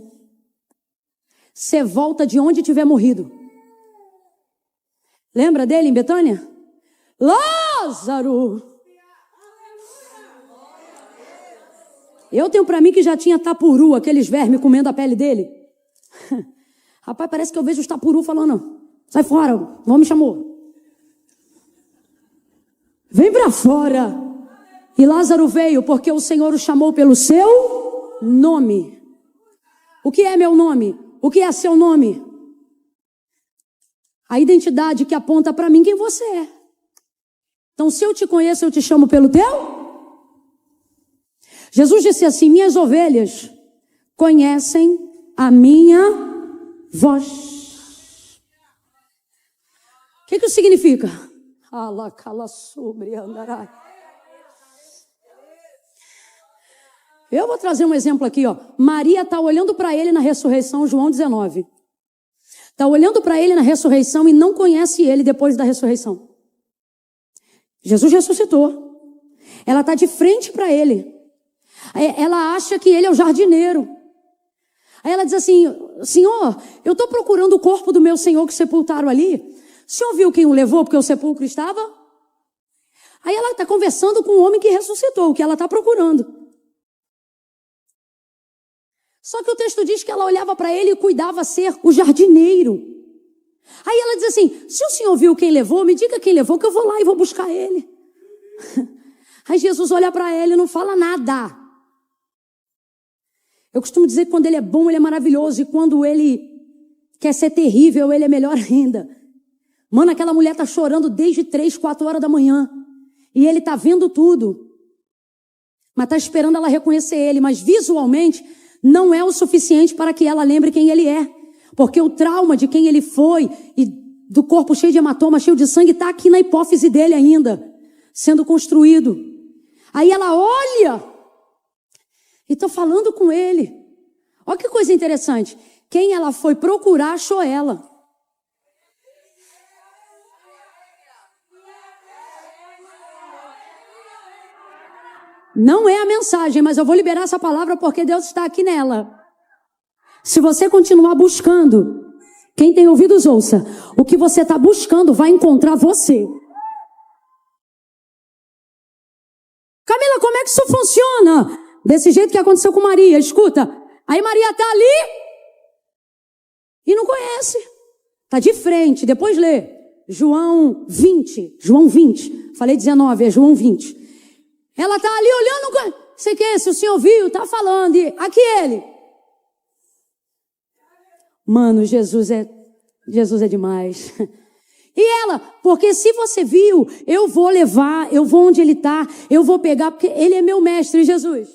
Você volta de onde tiver morrido. Lembra dele em Betânia? Lázaro! Eu tenho para mim que já tinha tapuru, aqueles vermes comendo a pele dele. Rapaz, parece que eu vejo os tapuru falando, sai fora, não me chamou. Vem para fora. E Lázaro veio porque o Senhor o chamou pelo seu nome. O que é meu nome? O que é seu nome? A identidade que aponta para mim quem você é. Então, se eu te conheço, eu te chamo pelo teu? Jesus disse assim, minhas ovelhas conhecem a minha voz. O que isso significa? Alacala sobre andarai. Eu vou trazer um exemplo aqui, ó. Maria está olhando para ele na ressurreição, João 19. Está olhando para ele na ressurreição e não conhece ele depois da ressurreição. Jesus ressuscitou. Ela está de frente para ele. Ela acha que ele é o jardineiro. Aí ela diz assim, Senhor, eu estou procurando o corpo do meu Senhor que sepultaram ali. O Senhor viu quem o levou porque o sepulcro estava? Aí ela está conversando com o homem que ressuscitou, o que ela está procurando. Só que o texto diz que ela olhava para ele e cuidava ser o jardineiro. Aí ela diz assim, se o Senhor viu quem levou, me diga quem levou, que eu vou lá e vou buscar ele. Aí Jesus olha para ela e não fala nada. Eu costumo dizer que quando ele é bom, ele é maravilhoso. E quando ele quer ser terrível, ele é melhor ainda. Mano, aquela mulher está chorando desde 3, 4 horas da manhã. E ele está vendo tudo. Mas está esperando ela reconhecer ele. Mas visualmente não é o suficiente para que ela lembre quem ele é. Porque o trauma de quem ele foi e do corpo cheio de hematoma, cheio de sangue, está aqui na hipófise dele ainda, sendo construído. Aí ela olha e está falando com ele. Olha que coisa interessante. Quem ela foi procurar achou ela. Não é a mensagem, mas eu vou liberar essa palavra porque Deus está aqui nela. Se você continuar buscando, quem tem ouvidos ouça, o que você está buscando vai encontrar você. Camila, como é que isso funciona? Desse jeito que aconteceu com Maria, escuta. Aí Maria está ali e não conhece. Está de frente, depois lê. João 20. Falei 19, é João 20. Ela está ali olhando, sei que esse, o senhor viu, está falando, e aqui ele. Mano, Jesus é demais. E ela, porque se você viu, eu vou levar, eu vou onde ele está, eu vou pegar, porque ele é meu mestre, Jesus.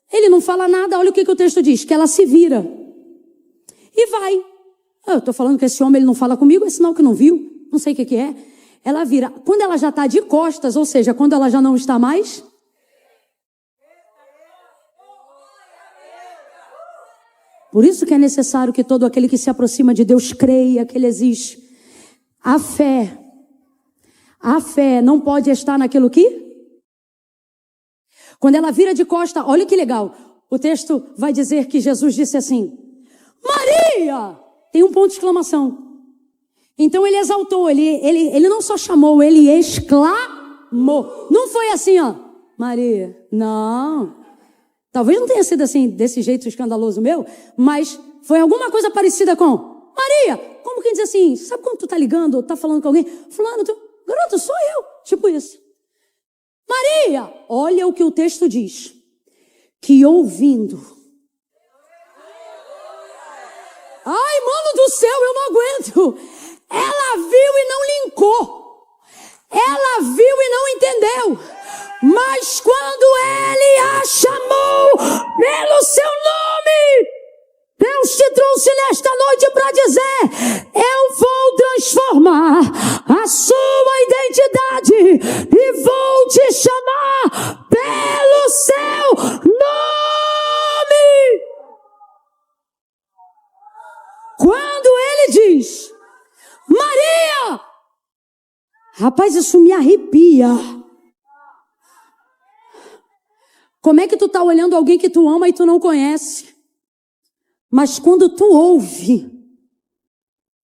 Ele não fala nada, olha o que o texto diz, que ela se vira. E vai. Eu estou falando que esse homem ele não fala comigo, é sinal que não viu, não sei o que é. Ela vira. Quando ela já está de costas, ou seja, quando ela já não está mais. Por isso que é necessário que todo aquele que se aproxima de Deus creia que Ele existe. A fé não pode estar naquilo que? Quando ela vira de costa, olha que legal. O texto vai dizer que Jesus disse assim, Maria! Tem um ponto de exclamação. Então ele exaltou, ele não só chamou, ele exclamou. Não foi assim, ó, Maria. Não. Talvez não tenha sido assim, desse jeito escandaloso meu, mas foi alguma coisa parecida com Maria. Como quem diz assim, sabe quando tu tá ligando ou tá falando com alguém? Fulano, garoto, sou eu. Tipo isso. Maria, olha o que o texto diz. Que ouvindo. Ai, mano do céu, eu não aguento. Ela viu e não linkou. Ela viu e não entendeu. Mas quando ele a chamou pelo seu nome, Deus te trouxe nesta noite para dizer, eu vou transformar a sua identidade e vou te chamar pelo seu nome. Quando ele diz, Maria! Rapaz, isso me arrepia. Como é que tu tá olhando alguém que tu ama e tu não conhece? Mas quando tu ouve,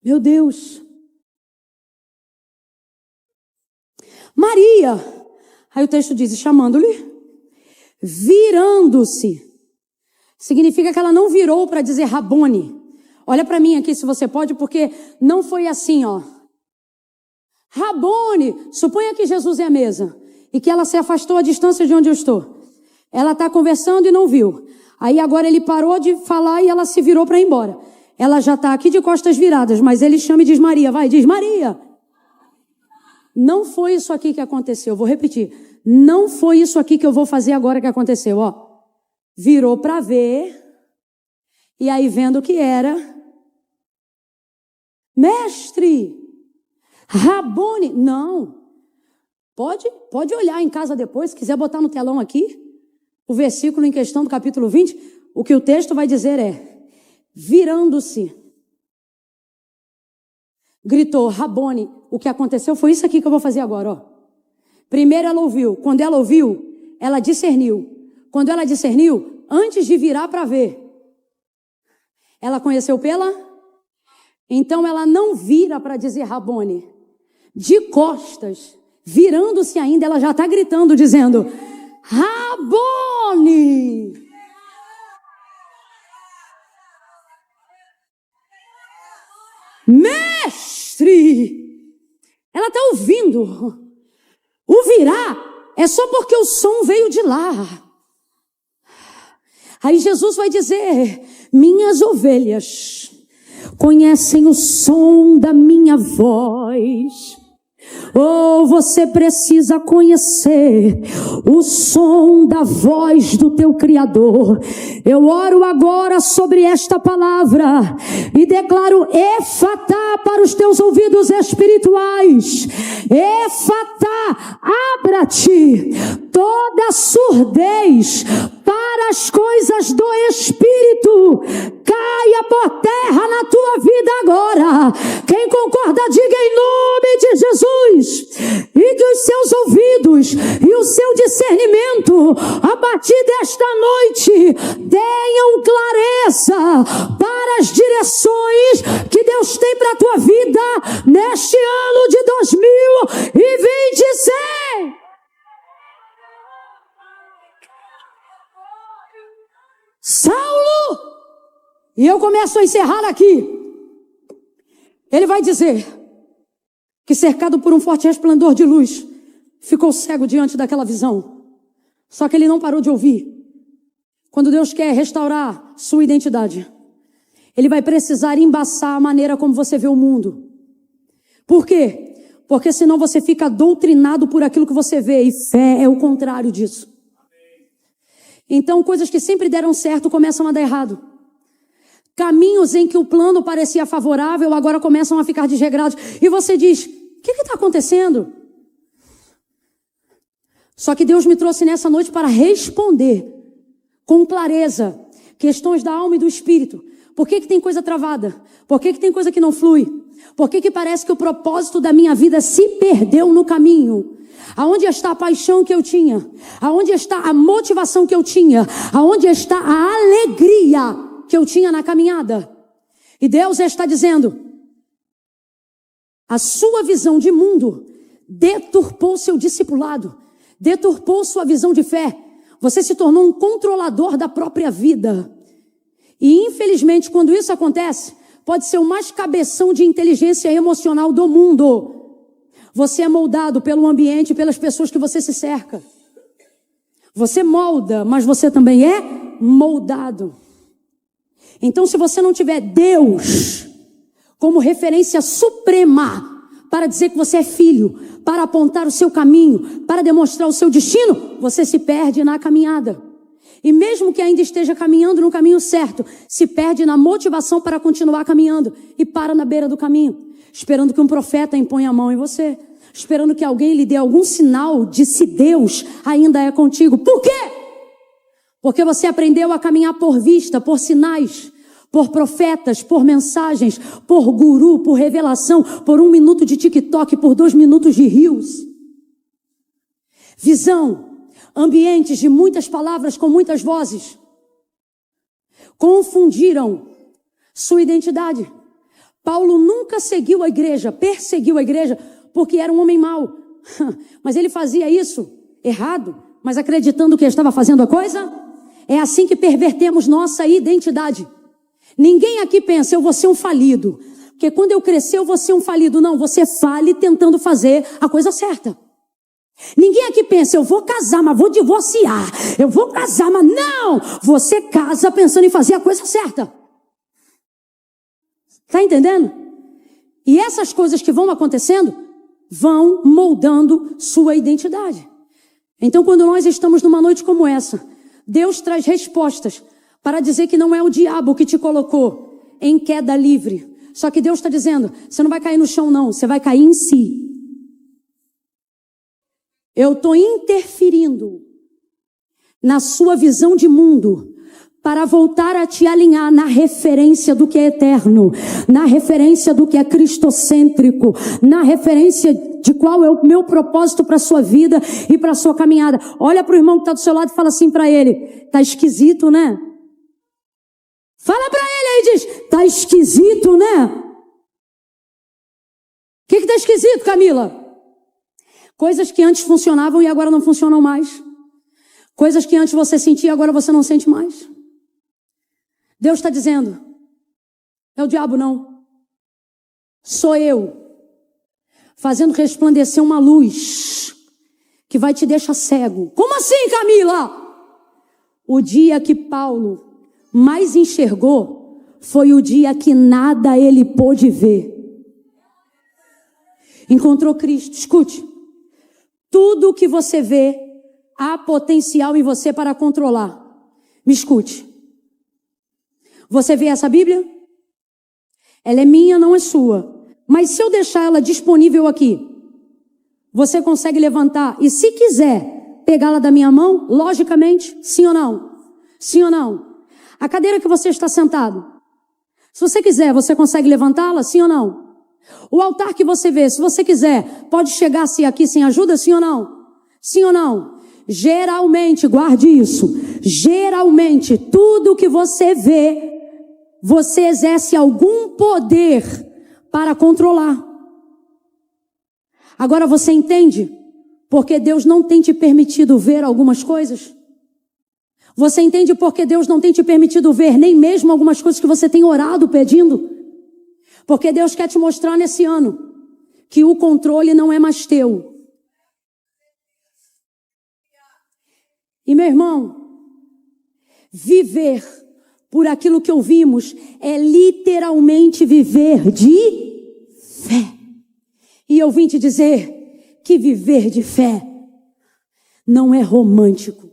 meu Deus. Maria, aí o texto diz, chamando-lhe, virando-se. Significa que ela não virou para dizer Rabone. Olha para mim aqui se você pode, porque não foi assim, ó. Rabone, suponha que Jesus é a mesa e que ela se afastou à distância de onde eu estou. Ela está conversando e não viu. Aí agora ele parou de falar e ela se virou para ir embora. Ela já está aqui de costas viradas, mas ele chama e diz Maria. Vai, diz Maria. Não foi isso aqui que aconteceu. Vou repetir. Não foi isso aqui que eu vou fazer agora que aconteceu. Ó, virou para ver. E aí vendo o que era. Mestre, Rabone. Não. Pode olhar em casa depois, se quiser botar no telão aqui, o versículo em questão do capítulo 20, o que o texto vai dizer é, virando-se, gritou, Rabone. O que aconteceu foi isso aqui que eu vou fazer agora, ó. Primeiro ela ouviu. Quando ela ouviu, ela discerniu. Quando ela discerniu, antes de virar para ver, ela conheceu pela? Então ela não vira para dizer Rabone. De costas, virando-se ainda, ela já está gritando, dizendo, Rabone! Mestre! Ela está ouvindo. O virar é só porque o som veio de lá. Aí Jesus vai dizer, minhas ovelhas conhecem o som da minha voz. Oh, você precisa conhecer o som da voz do teu Criador. Eu oro agora sobre esta palavra e declaro Efatá para os teus ouvidos espirituais. Efatá, abra-te toda surdez para as coisas do Espírito. Caia por terra na tua vida agora. Quem concorda, diga em nome de Jesus. E que os seus ouvidos e o seu discernimento a partir desta noite tenham clareza para as direções que Deus tem para a tua vida neste ano de 2026. Saulo, e eu começo a encerrar aqui. Ele vai dizer que cercado por um forte resplendor de luz, ficou cego diante daquela visão. Só que ele não parou de ouvir. Quando Deus quer restaurar sua identidade, Ele vai precisar embaçar a maneira como você vê o mundo. Por quê? Porque senão você fica doutrinado por aquilo que você vê, e fé é o contrário disso. Então, coisas que sempre deram certo começam a dar errado. Caminhos em que o plano parecia favorável agora começam a ficar desregrados. E você diz, o que está acontecendo? Só que Deus me trouxe nessa noite para responder com clareza questões da alma e do espírito. Por que tem coisa travada? Por que tem coisa que não flui? Por que parece que o propósito da minha vida se perdeu no caminho? Aonde está a paixão que eu tinha? Aonde está a motivação que eu tinha? Aonde está a alegria que eu tinha na caminhada? E Deus está dizendo, a sua visão de mundo deturpou seu discipulado, deturpou sua visão de fé. Você se tornou um controlador da própria vida. E infelizmente, quando isso acontece, pode ser o mais cabeção de inteligência emocional do mundo. Você é moldado pelo ambiente e pelas pessoas que você se cerca. Você molda, mas você também é moldado. Então, se você não tiver Deus como referência suprema para dizer que você é filho, para apontar o seu caminho, para demonstrar o seu destino, você se perde na caminhada. E mesmo que ainda esteja caminhando no caminho certo, se perde na motivação para continuar caminhando e para na beira do caminho, esperando que um profeta imponha a mão em você, esperando que alguém lhe dê algum sinal de se Deus ainda é contigo. Por quê? Porque você aprendeu a caminhar por vista, por sinais, por profetas, por mensagens, por guru, por revelação, por 1 minuto de TikTok, por 2 minutos de Reels. Visão, ambientes de muitas palavras com muitas vozes, confundiram sua identidade. Paulo nunca seguiu a igreja, perseguiu a igreja, porque era um homem mau. Mas ele fazia isso errado, mas acreditando que estava fazendo a coisa. É assim que pervertemos nossa identidade. Ninguém aqui pensa, eu vou ser um falido. Porque quando eu crescer, eu vou ser um falido. Não, você fale tentando fazer a coisa certa. Ninguém aqui pensa, eu vou casar, mas vou divorciar. Eu vou casar, mas não. Você casa pensando em fazer a coisa certa. Está entendendo? E essas coisas que vão acontecendo, vão moldando sua identidade. Então, quando nós estamos numa noite como essa, Deus traz respostas para dizer que não é o diabo que te colocou em queda livre. Só que Deus está dizendo, você não vai cair no chão não, você vai cair em si. Eu estou interferindo na sua visão de mundo para voltar a te alinhar na referência do que é eterno, na referência do que é cristocêntrico, na referência de qual é o meu propósito para a sua vida e para a sua caminhada. Olha para o irmão que está do seu lado e fala assim para ele, tá esquisito, né? Fala para ele aí e diz, tá esquisito, né? O que tá esquisito, Camila? Coisas que antes funcionavam e agora não funcionam mais. Coisas que antes você sentia, agora você não sente mais. Deus está dizendo, é o diabo não. Sou eu, fazendo resplandecer uma luz que vai te deixar cego. Como assim, Camila? O dia que Paulo mais enxergou foi o dia que nada ele pôde ver. Encontrou Cristo. Escute, tudo que você vê, há potencial em você para controlar. Me escute. Você vê essa Bíblia? Ela é minha, não é sua. Mas se eu deixar ela disponível aqui, você consegue levantar e, se quiser, pegá-la da minha mão? Logicamente, sim ou não? Sim ou não? A cadeira que você está sentado, se você quiser, você consegue levantá-la? Sim ou não? O altar que você vê, se você quiser, pode chegar-se aqui sem ajuda? Sim ou não? Sim ou não? Geralmente, guarde isso, geralmente, tudo que você vê, você exerce algum poder para controlar. Agora você entende porque Deus não tem te permitido ver algumas coisas? Você entende porque Deus não tem te permitido ver nem mesmo algumas coisas que você tem orado pedindo? Porque Deus quer te mostrar nesse ano que o controle não é mais teu. E meu irmão, viver por aquilo que ouvimos é literalmente viver de fé. E eu vim te dizer que viver de fé não é romântico.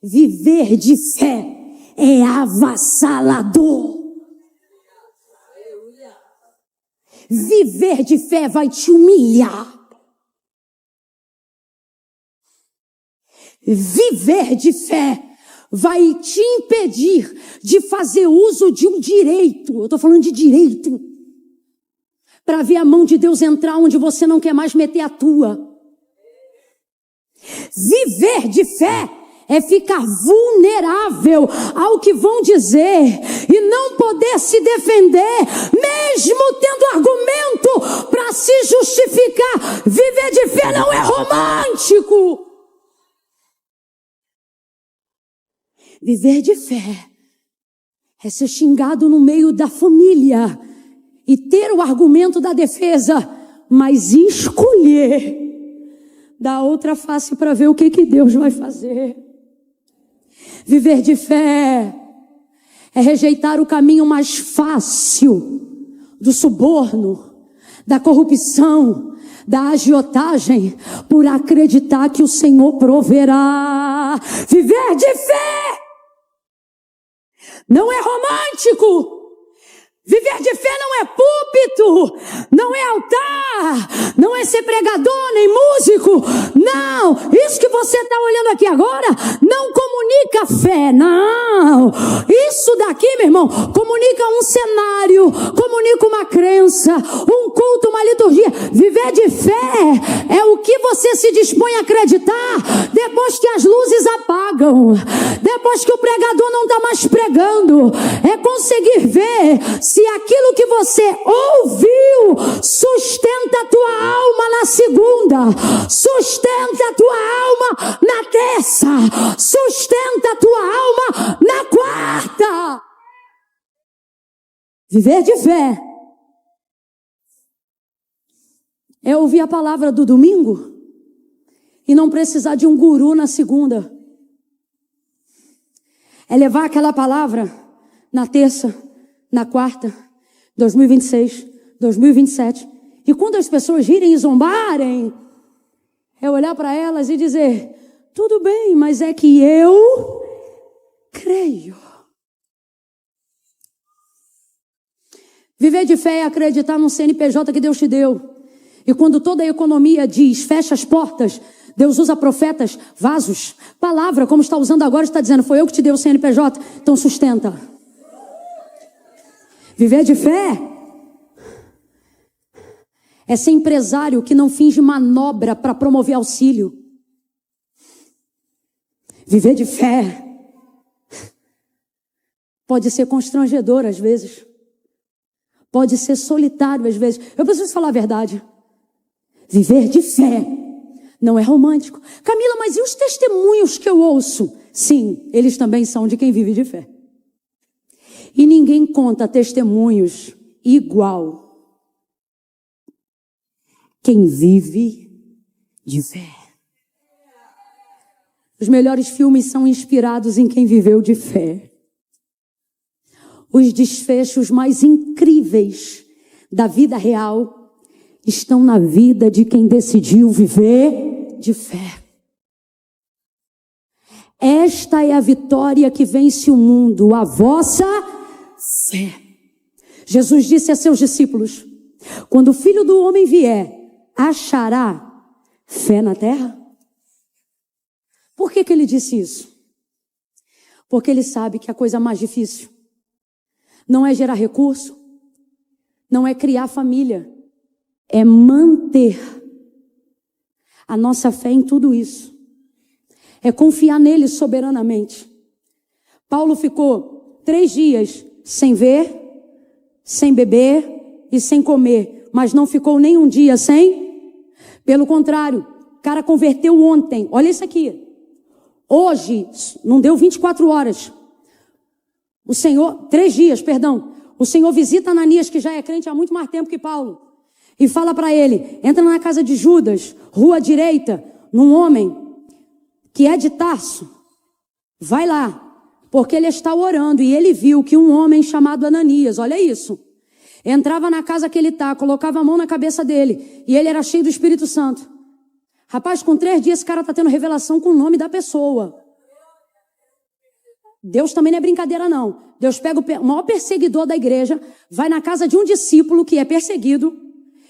Viver de fé é avassalador. Viver de fé vai te humilhar. Viver de fé vai te impedir de fazer uso de um direito. Eu estou falando de direito. Para ver a mão de Deus entrar onde você não quer mais meter a tua. Viver de fé é ficar vulnerável ao que vão dizer e não poder se defender, mesmo tendo argumento para se justificar. Viver de fé não é romântico. Viver de fé é ser xingado no meio da família e ter o argumento da defesa, mas escolher dar outra face para ver o que Deus vai fazer. Viver de fé é rejeitar o caminho mais fácil do suborno, da corrupção, da agiotagem, por acreditar que o Senhor proverá. Viver de fé não é romântico. Viver de fé não é púlpito, não é altar, não é ser pregador nem músico. Não, isso que você está olhando aqui agora não comunica fé, não. Isso daqui, meu irmão, comunica um cenário, comunica uma crença, um culto, uma liturgia. Viver de fé é o que você se dispõe a acreditar depois que as luzes apagam, depois que o pregador não está mais pregando. É conseguir ver se aquilo que você ouviu sustenta a tua alma na segunda, sustenta a tua alma na terça, sustenta a tua alma na quarta. Viver de fé é ouvir a palavra do domingo e não precisar de um guru na segunda. É levar aquela palavra na terça, na quarta, 2026, 2027. E quando as pessoas rirem e zombarem, é olhar para elas e dizer, tudo bem, mas é que eu creio. Viver de fé é acreditar num CNPJ que Deus te deu. E quando toda a economia diz, fecha as portas, Deus usa profetas, vasos, palavra, como está usando agora, está dizendo, foi eu que te dei o CNPJ, então sustenta. Viver de fé é ser empresário que não finge manobra para promover auxílio. Viver de fé pode ser constrangedor às vezes. Pode ser solitário às vezes. Eu preciso falar a verdade. Viver de fé não é romântico. Camila, mas e os testemunhos que eu ouço? Sim, eles também são de quem vive de fé. E ninguém conta testemunhos igual quem vive de fé. Os melhores filmes são inspirados em quem viveu de fé. Os desfechos mais incríveis da vida real estão na vida de quem decidiu viver de fé. Esta é a vitória que vence o mundo, a vossa fé. Jesus disse a seus discípulos, quando o Filho do Homem vier, achará fé na terra? Por que ele disse isso? Porque ele sabe que a coisa mais difícil não é gerar recurso, não é criar família, é manter a nossa fé em tudo isso. É confiar nele soberanamente. Paulo ficou 3 dias sem ver, sem beber e sem comer, mas não ficou nem um dia sem. Pelo contrário, o cara converteu ontem. Olha isso aqui. Hoje, não deu 24 horas. O Senhor, 3 dias, perdão. O Senhor visita Ananias, que já é crente há muito mais tempo que Paulo, e fala para ele, entra na casa de Judas, rua direita, num homem que é de Tarso. Vai lá, porque ele está orando, e ele viu que um homem chamado Ananias, olha isso, entrava na casa que ele está, colocava a mão na cabeça dele, e ele era cheio do Espírito Santo. Rapaz, com 3 dias esse cara está tendo revelação com o nome da pessoa. Deus também não é brincadeira não. Deus pega o maior perseguidor da igreja, vai na casa de um discípulo que é perseguido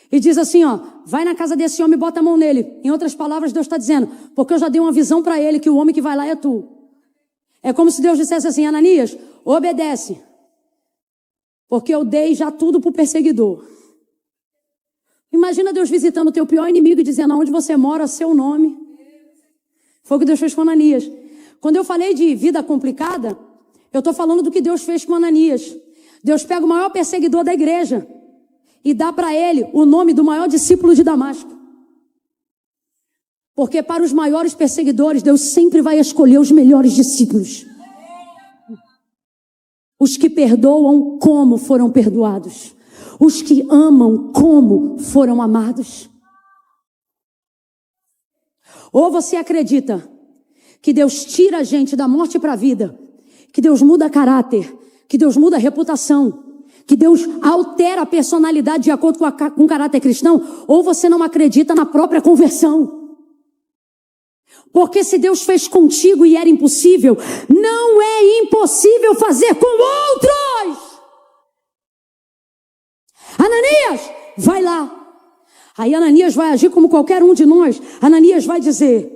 e diz assim, ó, vai na casa desse homem e bota a mão nele. Em outras palavras, Deus está dizendo, porque eu já dei uma visão para ele que o homem que vai lá é tu. É como se Deus dissesse assim, Ananias, obedece, porque eu dei já tudo para o perseguidor. Imagina Deus visitando o teu pior inimigo e dizendo aonde você mora, seu nome. Foi o que Deus fez com Ananias. Quando eu falei de vida complicada, eu estou falando do que Deus fez com Ananias. Deus pega o maior perseguidor da igreja e dá para ele o nome do maior discípulo de Damasco. Porque para os maiores perseguidores, Deus sempre vai escolher os melhores discípulos. Os que perdoam como foram perdoados. Os que amam como foram amados. Ou você acredita que Deus tira a gente da morte para a vida, que Deus muda caráter, que Deus muda a reputação, que Deus altera a personalidade de acordo com o caráter cristão, ou você não acredita na própria conversão. Porque se Deus fez contigo e era impossível, não é impossível fazer com outros. Ananias, vai lá. Aí Ananias vai agir como qualquer um de nós. Ananias vai dizer,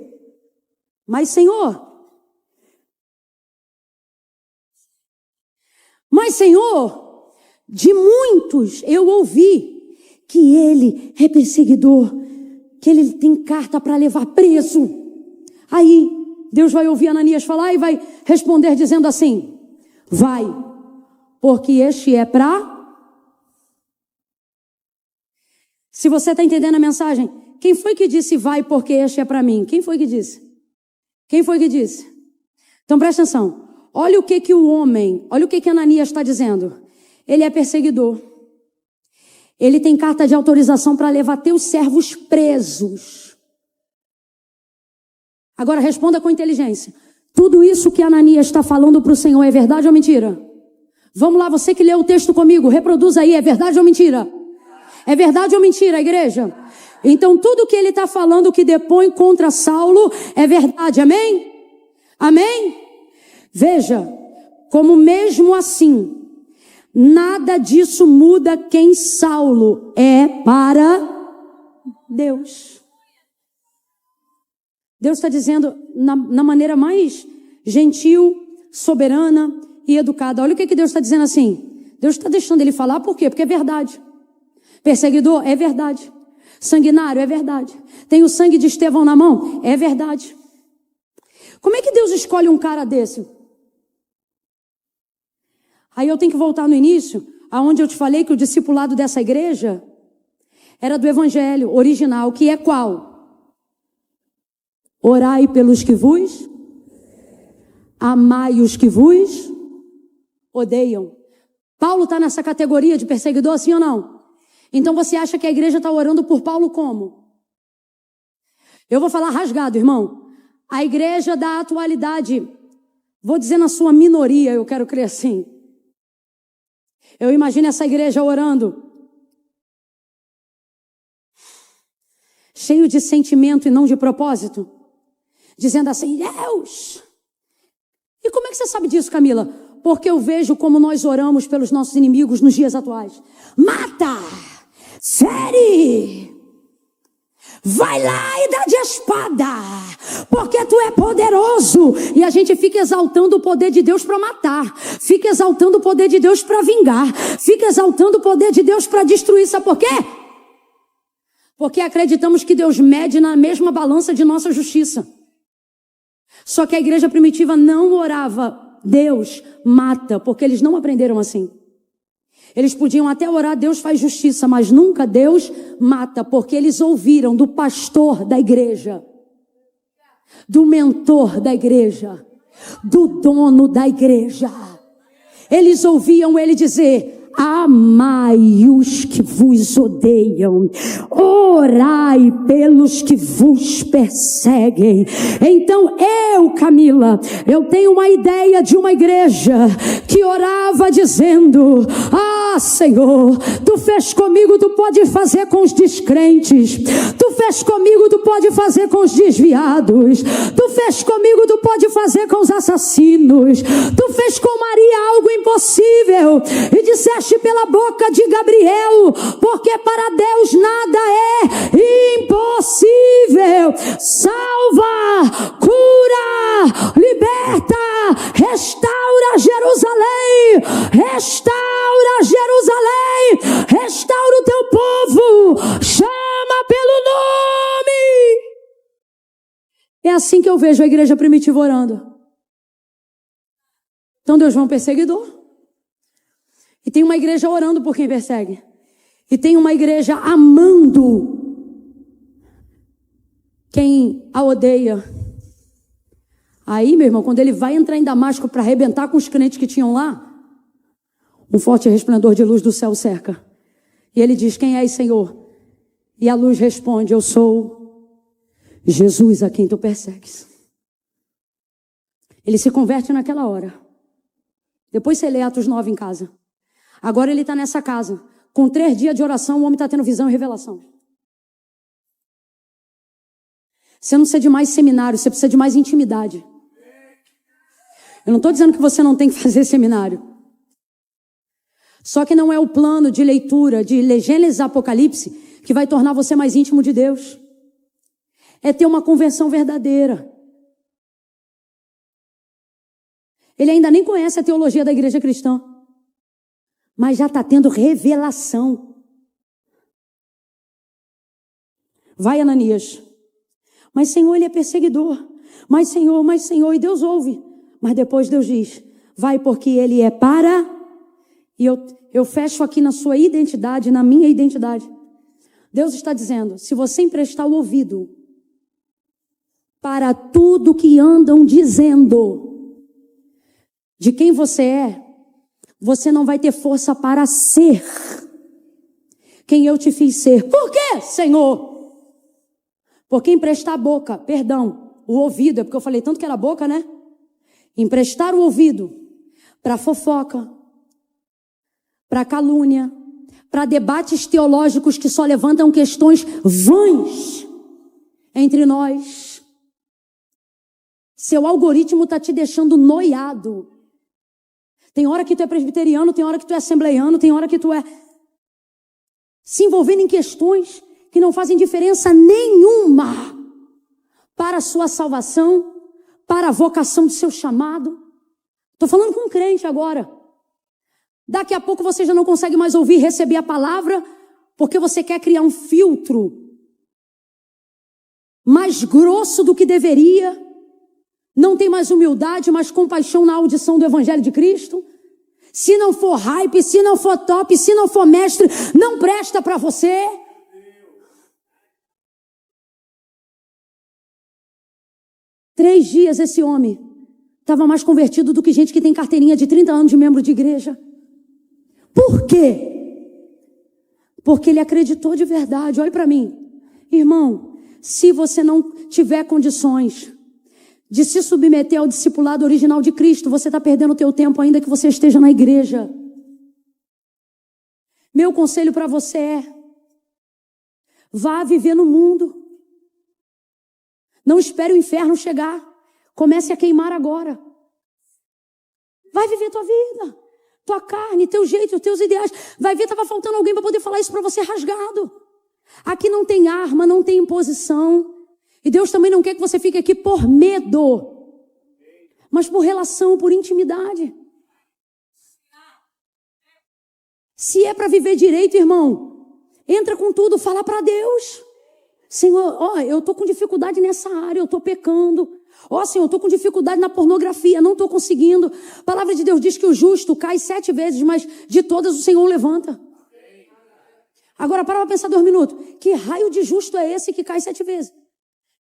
mas Senhor, de muitos eu ouvi que ele é perseguidor, que ele tem carta para levar preso. Aí Deus vai ouvir Ananias falar e vai responder dizendo assim, vai, porque este é para... Se você está entendendo a mensagem, quem foi que disse vai porque este é para mim? Quem foi que disse? Quem foi que disse? Então presta atenção. Olha o que Ananias está dizendo. Ele é perseguidor. Ele tem carta de autorização para levar teus servos presos. Agora responda com inteligência. Tudo isso que Ananias está falando para o Senhor é verdade ou mentira? Vamos lá, você que leu o texto comigo, reproduza aí, é verdade ou mentira? É verdade ou mentira, igreja? Então tudo que ele está falando que depõe contra Saulo é verdade, amém? Amém? Veja, como mesmo assim, nada disso muda quem Saulo é para Deus. Deus está dizendo na maneira mais gentil, soberana e educada. Olha o que Deus está dizendo assim. Deus está deixando ele falar, por quê? Porque é verdade. Perseguidor, é verdade. Sanguinário, é verdade. Tem o sangue de Estevão na mão, é verdade. Como é que Deus escolhe um cara desse? Aí eu tenho que voltar no início, aonde eu te falei que o discipulado dessa igreja era do evangelho original, que é qual? Orai pelos que vos, amai os que vos odeiam. Paulo está nessa categoria de perseguidor, sim ou não? Então você acha que a igreja está orando por Paulo como? Eu vou falar rasgado, irmão. A igreja da atualidade, vou dizer na sua minoria, eu quero crer assim. Eu imagino essa igreja orando, cheio de sentimento e não de propósito, dizendo assim, Deus. E como é que você sabe disso, Camila? Porque eu vejo como nós oramos pelos nossos inimigos nos dias atuais. Mata! Fere! Vai lá e dá de espada, porque tu é poderoso. E a gente fica exaltando o poder de Deus para matar, fica exaltando o poder de Deus para vingar, fica exaltando o poder de Deus para destruir. Sabe por quê? Porque acreditamos que Deus mede na mesma balança de nossa justiça. Só que a igreja primitiva não orava, Deus mata, porque eles não aprenderam assim. Eles podiam até orar, Deus faz justiça, mas nunca Deus mata, porque eles ouviram do pastor da igreja, do mentor da igreja, do dono da igreja. Eles ouviam ele dizer, amai os que vos odeiam, orai pelos que vos perseguem. Então eu, Camila, eu tenho uma ideia de uma igreja que orava dizendo, Senhor, tu fez comigo, tu pode fazer com os descrentes, tu fez comigo, tu pode fazer com os desviados, tu fez comigo, tu pode fazer com os assassinos, tu fez com Maria algo impossível e disseste pela boca de Gabriel, porque para Deus nada é impossível. Salva, cura, liberta, restaura Jerusalém, restaura Jerusalém, restaura o teu povo, chama pelo nome. É assim que eu vejo a igreja primitiva orando. Então Deus vê um perseguidor. E tem uma igreja orando por quem persegue. E tem uma igreja amando quem a odeia. Aí, meu irmão, quando ele vai entrar em Damasco para arrebentar com os crentes que tinham lá, um forte resplendor de luz do céu cerca. E ele diz, quem és, Senhor? E a luz responde, eu sou Jesus a quem tu persegues. Ele se converte naquela hora. Depois você lê Atos 9 em casa. Agora ele está nessa casa. Com 3 dias de oração, o homem está tendo visão e revelação. Você não precisa de mais seminário, você precisa de mais intimidade. Eu não estou dizendo que você não tem que fazer seminário. Só que não é o plano de leitura de Gênesis e Apocalipse que vai tornar você mais íntimo de Deus. É ter uma conversão verdadeira. Ele ainda nem conhece a teologia da igreja cristã, mas já está tendo revelação. Vai, Ananias. Mas, Senhor, ele é perseguidor. Mas, Senhor, e Deus ouve. Mas depois Deus diz, vai porque ele é para... E eu fecho aqui na sua identidade, na minha identidade. Deus está dizendo, se você emprestar o ouvido para tudo que andam dizendo de quem você é, você não vai ter força para ser quem eu te fiz ser. Por quê, Senhor? Porque emprestar a boca, perdão, o ouvido, é porque eu falei tanto que era a boca, né? Emprestar o ouvido para fofoca, para calúnia, para debates teológicos que só levantam questões vãs entre nós. Seu algoritmo está te deixando noiado. Tem hora que tu é presbiteriano, tem hora que tu é assembleiano, tem hora que tu é se envolvendo em questões que não fazem diferença nenhuma para a sua salvação, para a vocação do seu chamado. Estou falando com um crente agora. Daqui a pouco você já não consegue mais ouvir e receber a palavra, porque você quer criar um filtro mais grosso do que deveria. Não tem mais humildade, mais compaixão na audição do Evangelho de Cristo. Se não for hype, se não for top, se não for mestre, não presta para você. Três dias esse homem estava mais convertido do que gente que tem carteirinha de 30 anos de membro de igreja. Por quê? Porque ele acreditou de verdade. Olhe para mim. Irmão, se você não tiver condições de se submeter ao discipulado original de Cristo, você está perdendo o teu tempo ainda que você esteja na igreja. Meu conselho para você é: vá viver no mundo. Não espere o inferno chegar. Comece a queimar agora. Vai viver tua vida, tua carne, teu jeito, teus ideais. Vai ver, estava faltando alguém para poder falar isso para você rasgado. Aqui não tem arma, não tem imposição. E Deus também não quer que você fique aqui por medo, mas por relação, por intimidade. Se é para viver direito, irmão, entra com tudo, fala para Deus. Senhor, eu estou com dificuldade nessa área, eu estou pecando. Senhor, eu estou com dificuldade na pornografia, não estou conseguindo. A palavra de Deus diz que o justo cai 7 vezes, mas de todas o Senhor o levanta. Agora, para pensar 2 minutos. Que raio de justo é esse que cai 7 vezes?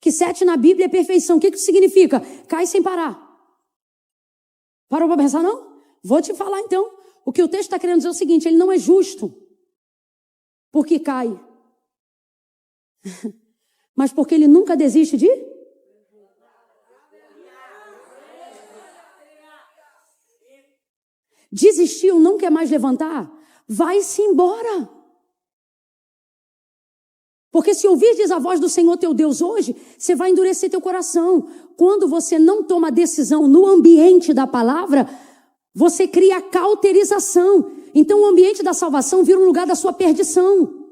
Que 7 na Bíblia é perfeição. O que isso significa? Cai sem parar. Parou para pensar, não? Vou te falar então. O que o texto está querendo dizer é o seguinte: ele não é justo porque cai, mas porque ele nunca desiste de... Desistiu, não quer mais levantar? Vai-se embora. Porque se ouvires a voz do Senhor teu Deus hoje, você vai endurecer teu coração. Quando você não toma decisão no ambiente da palavra, você cria cauterização. Então o ambiente da salvação vira um lugar da sua perdição.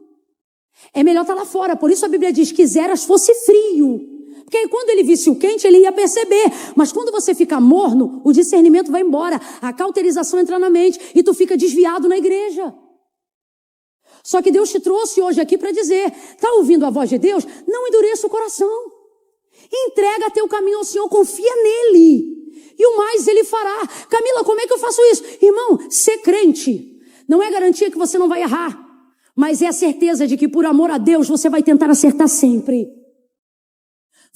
É melhor estar lá fora. Por isso a Bíblia diz: quiseras fosse frio. Porque aí quando ele visse o quente, ele ia perceber. Mas quando você fica morno, o discernimento vai embora. A cauterização entra na mente e tu fica desviado na igreja. Só que Deus te trouxe hoje aqui para dizer: está ouvindo a voz de Deus? Não endureça o coração. Entrega teu caminho ao Senhor, confia nele. E o mais ele fará. Camila, como é que eu faço isso? Irmão, ser crente não é garantia que você não vai errar. Mas é a certeza de que por amor a Deus você vai tentar acertar sempre.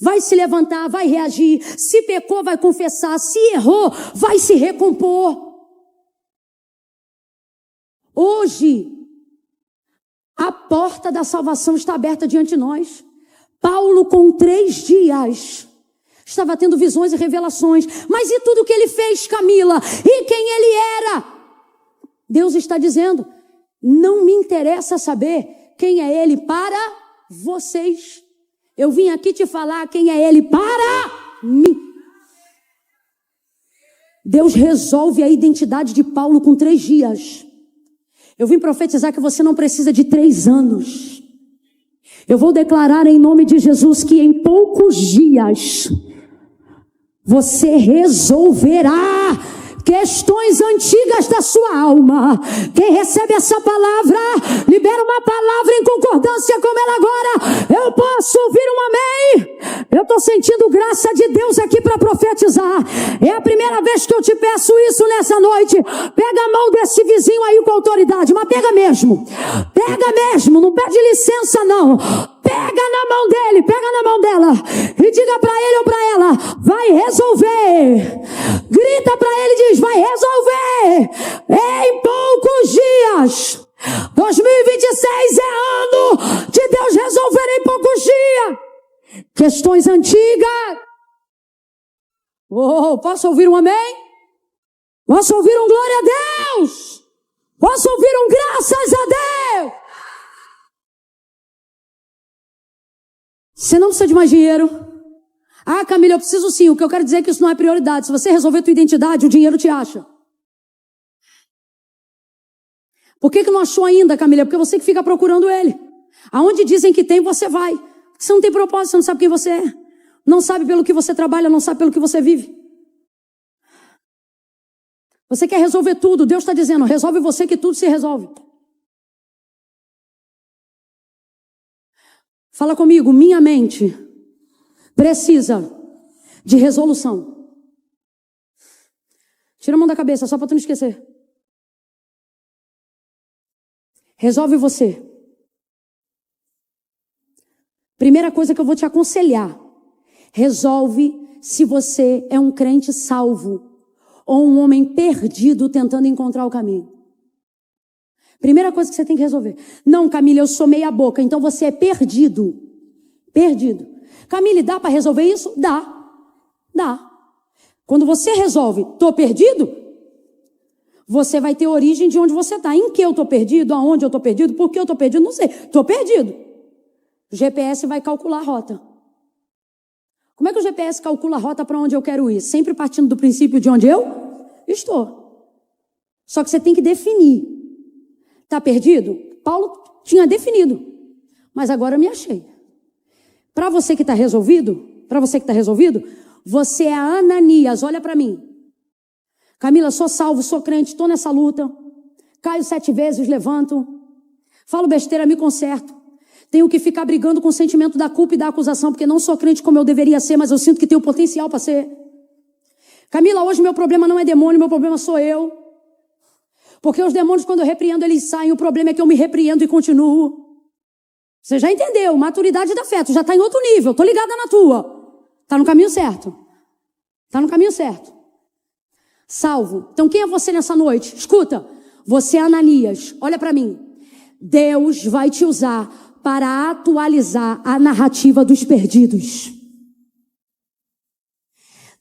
Vai se levantar, vai reagir. Se pecou, vai confessar. Se errou, vai se recompor. Hoje, a porta da salvação está aberta diante de nós. Paulo, com 3 dias, estava tendo visões e revelações. Mas e tudo que ele fez, Camila? E quem ele era? Deus está dizendo: não me interessa saber quem é ele para vocês. Eu vim aqui te falar quem é ele para mim. Deus resolve a identidade de Paulo com 3 dias. Eu vim profetizar que você não precisa de 3 anos. Eu vou declarar em nome de Jesus que em poucos dias você resolverá questões antigas da sua alma. Quem recebe essa palavra, libera uma palavra em concordância com ela agora. Eu posso ouvir um amém? Eu estou sentindo graça de Deus aqui para profetizar. É a primeira vez que eu te peço isso nessa noite. Pega a mão desse vizinho aí com autoridade, mas pega mesmo. Pega mesmo, não pede licença não. Pega na mão dele, pega na mão dela e diga para ele ou para ela: vai resolver. Grita para ele e diz: vai resolver em poucos dias. 2026 é ano de Deus resolver em poucos dias questões antigas. Posso ouvir um amém? Posso ouvir um glória a Deus? Posso ouvir um graças a Deus? Você não precisa de mais dinheiro. Camila, eu preciso sim. O que eu quero dizer é que isso não é prioridade. Se você resolver tua identidade, o dinheiro te acha. Por que não achou ainda, Camila? Porque você que fica procurando ele. Aonde dizem que tem, você vai. Você não tem propósito, você não sabe quem você é. Não sabe pelo que você trabalha, não sabe pelo que você vive. Você quer resolver tudo. Deus está dizendo, resolve você que tudo se resolve. Fala comigo, minha mente precisa de resolução. Tira a mão da cabeça, só para tu não esquecer. Resolve você. Primeira coisa que eu vou te aconselhar. Resolve se você é um crente salvo ou um homem perdido tentando encontrar o caminho. Primeira coisa que você tem que resolver. Não, Camila, eu sou meia boca, então você é perdido. Perdido. Camila, dá para resolver isso? Dá. Quando você resolve, tô perdido? Você vai ter origem de onde você está. Em que eu estou perdido? Aonde eu estou perdido? Por que eu estou perdido? Não sei. Estou perdido. O GPS vai calcular a rota. Como é que o GPS calcula a rota para onde eu quero ir? Sempre partindo do princípio de onde eu estou. Só que você tem que definir. Está perdido? Paulo tinha definido. Mas agora eu me achei. Para você que está resolvido, você é a Ananias. Olha para mim. Camila, sou salvo, sou crente, estou nessa luta. Caio 7 vezes, levanto. Falo besteira, me conserto. Tenho que ficar brigando com o sentimento da culpa e da acusação, porque não sou crente como eu deveria ser, mas eu sinto que tenho potencial para ser. Camila, hoje meu problema não é demônio, meu problema sou eu. Porque os demônios, quando eu repreendo, eles saem. O problema é que eu me repreendo e continuo. Você já entendeu? Maturidade da fé. Tu já está em outro nível. Estou ligada na tua. Está no caminho certo. Está no caminho certo. Salvo. Então quem é você nessa noite? Escuta. Você é Ananias. Olha para mim. Deus vai te usar para atualizar a narrativa dos perdidos.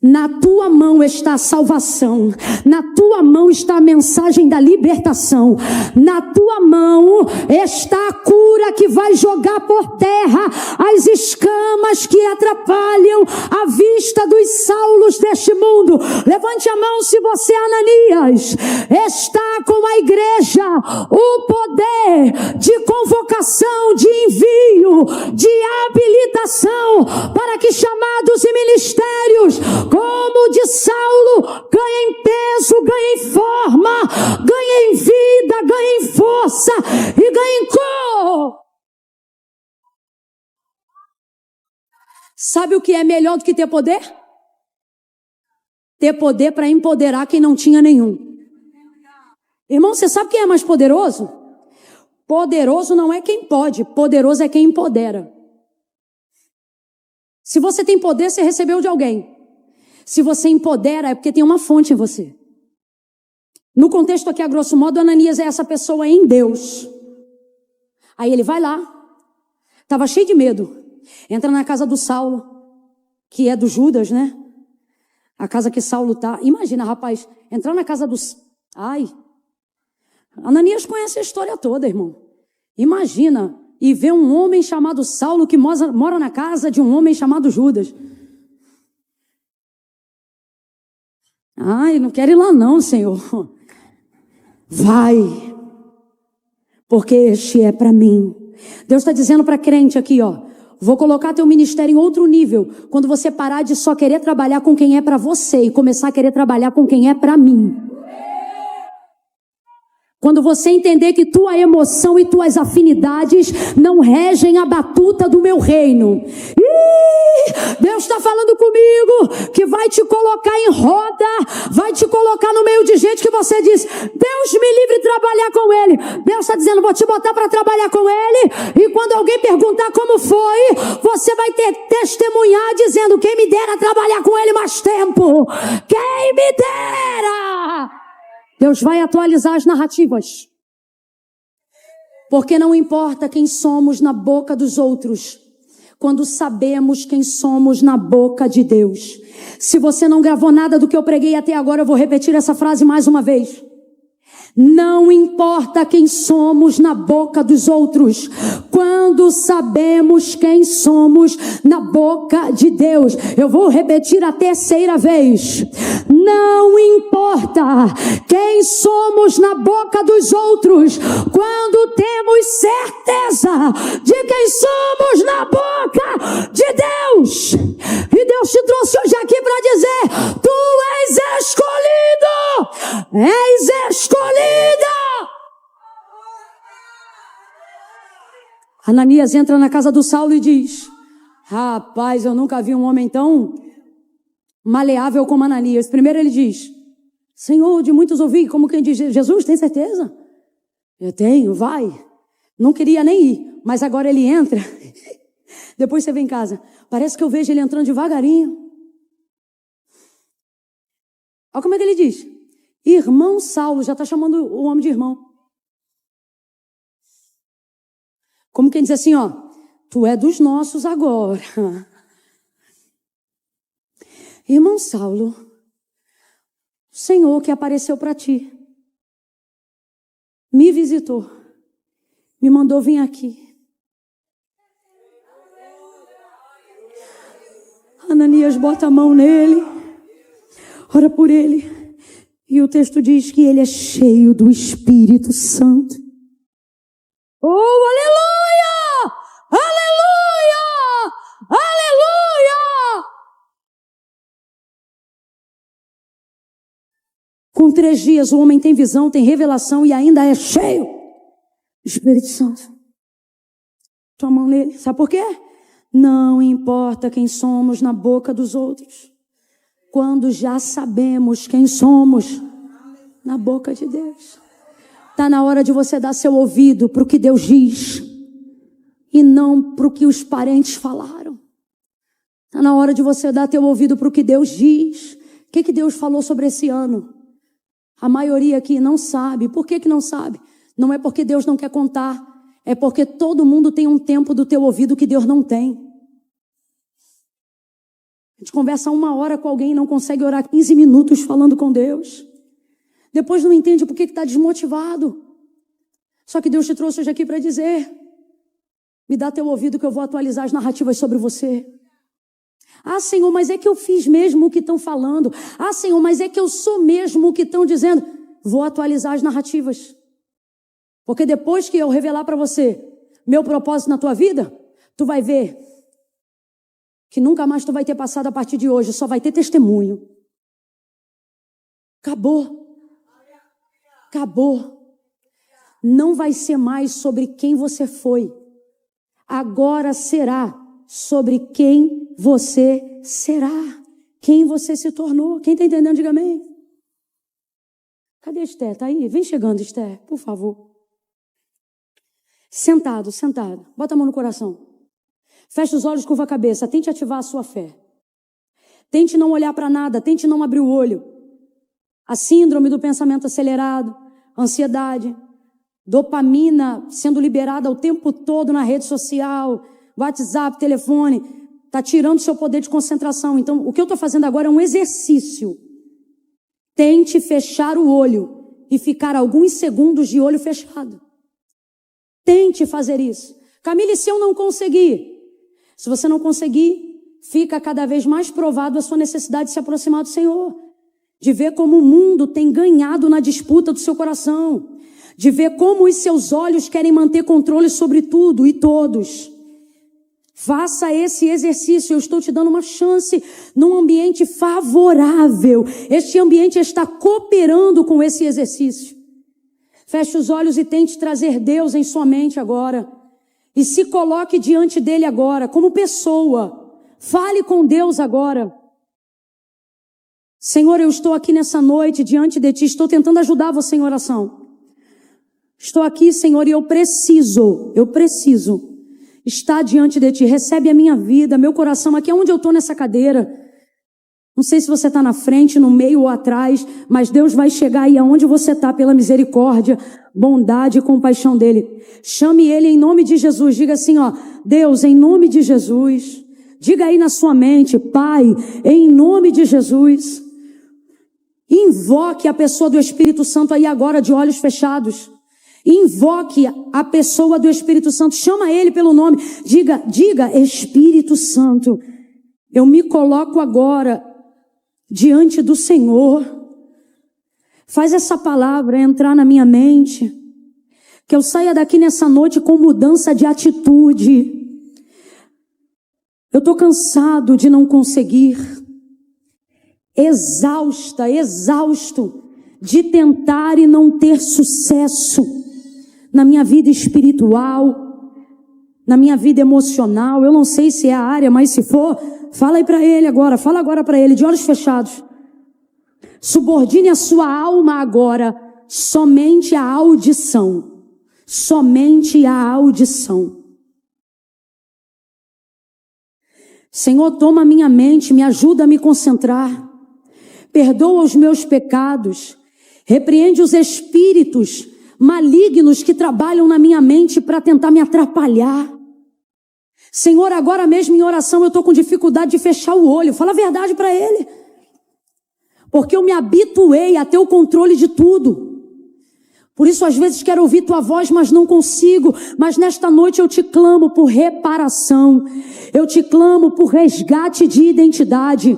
Na tua mão está a salvação. Na tua mão está a mensagem da libertação. Na tua mão está a cura que vai jogar por terra as escamas que atrapalham a vista dos Saulos deste mundo. Levante a mão se você é Ananias. Está com a igreja o poder de convocação, de envio, de habilitação para que chamados e ministérios como o de Saulo, ganha em peso, ganha em forma, ganha em vida, ganha em força e ganha em cor. Sabe o que é melhor do que ter poder? Ter poder para empoderar quem não tinha nenhum. Irmão, você sabe quem é mais poderoso? Poderoso não é quem pode, poderoso é quem empodera. Se você tem poder, você recebeu de alguém. Se você empodera, é porque tem uma fonte em você. No contexto aqui, a grosso modo, Ananias é essa pessoa em Deus. Aí ele vai lá, estava cheio de medo, entra na casa do Saulo, que é do Judas, né? A casa que Saulo tá. Imagina, rapaz, entrar na casa dos... Ananias conhece a história toda, irmão. Imagina, e ver um homem chamado Saulo que mora na casa de um homem chamado Judas. Não quero ir lá não, Senhor. Vai, porque este é para mim. Deus está dizendo para crente aqui, ó. Vou colocar teu ministério em outro nível. Quando você parar de só querer trabalhar com quem é para você e começar a querer trabalhar com quem é para mim. Quando você entender que tua emoção e tuas afinidades não regem a batuta do meu reino. Deus está falando comigo que vai te colocar em roda, vai te colocar no meio de gente que você diz, Deus me livre de trabalhar com ele. Deus está dizendo, vou te botar para trabalhar com ele. E quando alguém perguntar como foi, você vai ter testemunhar dizendo, quem me dera trabalhar com ele mais tempo. Quem me dera. Deus vai atualizar as narrativas. Porque não importa quem somos na boca dos outros, quando sabemos quem somos na boca de Deus. Se você não gravou nada do que eu preguei até agora, eu vou repetir essa frase mais uma vez. Não importa quem somos na boca dos outros, quando sabemos quem somos na boca de Deus. Eu vou repetir a terceira vez. Não importa quem somos na boca dos outros, quando temos certeza de quem somos na boca de Deus. E Deus te trouxe hoje aqui para dizer: tu és escolhido, és escolhida. Ananias entra na casa do Saulo e diz: rapaz, eu nunca vi um homem tão maleável como Ananias. Primeiro ele diz: Senhor, de muitos ouvi. Como quem diz: Jesus, tem certeza? Eu tenho, vai. Não queria nem ir, mas agora ele entra. Depois você vem em casa. Parece que eu vejo ele entrando devagarinho. Olha como é que ele diz: irmão Saulo, já está chamando o homem de irmão. Como quem diz assim, ó, tu é dos nossos agora. Irmão Saulo, o Senhor que apareceu para ti, me visitou, me mandou vir aqui. Ananias bota a mão nele, ora por ele. E o texto diz que ele é cheio do Espírito Santo. Oh, aleluia! Aleluia! Aleluia! Com 3 dias o homem tem visão, tem revelação e ainda é cheio do Espírito Santo. Tua mão nele. Sabe por quê? Não importa quem somos na boca dos outros, quando já sabemos quem somos na boca de Deus. Está na hora de você dar seu ouvido para o que Deus diz e não para o que os parentes falaram. Está na hora de você dar teu ouvido para o que Deus diz. O que Deus falou sobre esse ano? A maioria aqui não sabe. Por que não sabe? Não é porque Deus não quer contar, é porque todo mundo tem um tempo do teu ouvido que Deus não tem. A gente conversa 1 hora com alguém e não consegue orar 15 minutos falando com Deus. Depois não entende por que está desmotivado. Só que Deus te trouxe hoje aqui para dizer: me dá teu ouvido que eu vou atualizar as narrativas sobre você. Ah, Senhor, mas é que eu fiz mesmo o que estão falando. Ah, Senhor, mas é que eu sou mesmo o que estão dizendo. Vou atualizar as narrativas. Porque depois que eu revelar para você meu propósito na tua vida, tu vai ver que nunca mais tu vai ter passado a partir de hoje, só vai ter testemunho. Acabou. Acabou. Não vai ser mais sobre quem você foi. Agora será sobre quem você será. Quem você se tornou. Quem está entendendo, diga amém. Cadê Esther? Está aí? Vem chegando, Esther, por favor. Sentado, sentado. Bota a mão no coração. Feche os olhos, curva a cabeça. Tente ativar a sua fé. Tente não olhar para nada. Tente não abrir o olho. A síndrome do pensamento acelerado, ansiedade, dopamina sendo liberada o tempo todo na rede social, WhatsApp, telefone, está tirando seu poder de concentração. Então, o que eu estou fazendo agora é um exercício. Tente fechar o olho e ficar alguns segundos de olho fechado. Tente fazer isso. Camille, se eu não conseguir, se você não conseguir, fica cada vez mais provado a sua necessidade de se aproximar do Senhor. De ver como o mundo tem ganhado na disputa do seu coração. De ver como os seus olhos querem manter controle sobre tudo e todos. Faça esse exercício. Eu estou te dando uma chance num ambiente favorável. Este ambiente está cooperando com esse exercício. Feche os olhos e tente trazer Deus em sua mente agora. E se coloque diante dele agora, como pessoa. Fale com Deus agora. Senhor, eu estou aqui nessa noite diante de Ti, estou tentando ajudar você em oração. Estou aqui, Senhor, e eu preciso estar diante de Ti. Recebe a minha vida, meu coração, aqui onde eu estou nessa cadeira. Não sei se você está na frente, no meio ou atrás, mas Deus vai chegar aí aonde você está pela misericórdia, bondade e compaixão dEle. Chame Ele em nome de Jesus, diga assim, ó, Deus, em nome de Jesus. Diga aí na sua mente, Pai, em nome de Jesus. Invoque a pessoa do Espírito Santo aí agora de olhos fechados. Invoque a pessoa do Espírito Santo. Chama ele pelo nome. Diga, Espírito Santo, eu me coloco agora diante do Senhor. Faz essa palavra entrar na minha mente. Que eu saia daqui nessa noite com mudança de atitude. Eu estou cansado de não conseguir. Exausto de tentar e não ter sucesso na minha vida espiritual, na minha vida emocional. Eu não sei se é a área, mas se for, fala aí para ele agora, fala agora para ele, de olhos fechados. Subordine a sua alma agora somente à audição. Somente à audição. Senhor, toma minha mente, me ajuda a me concentrar. Perdoa os meus pecados. Repreende os espíritos malignos que trabalham na minha mente para tentar me atrapalhar. Senhor, agora mesmo em oração eu estou com dificuldade de fechar o olho. Fala a verdade para ele. Porque eu me habituei a ter o controle de tudo. Por isso às vezes quero ouvir tua voz, mas não consigo. Mas nesta noite eu te clamo por reparação. Eu te clamo por resgate de identidade.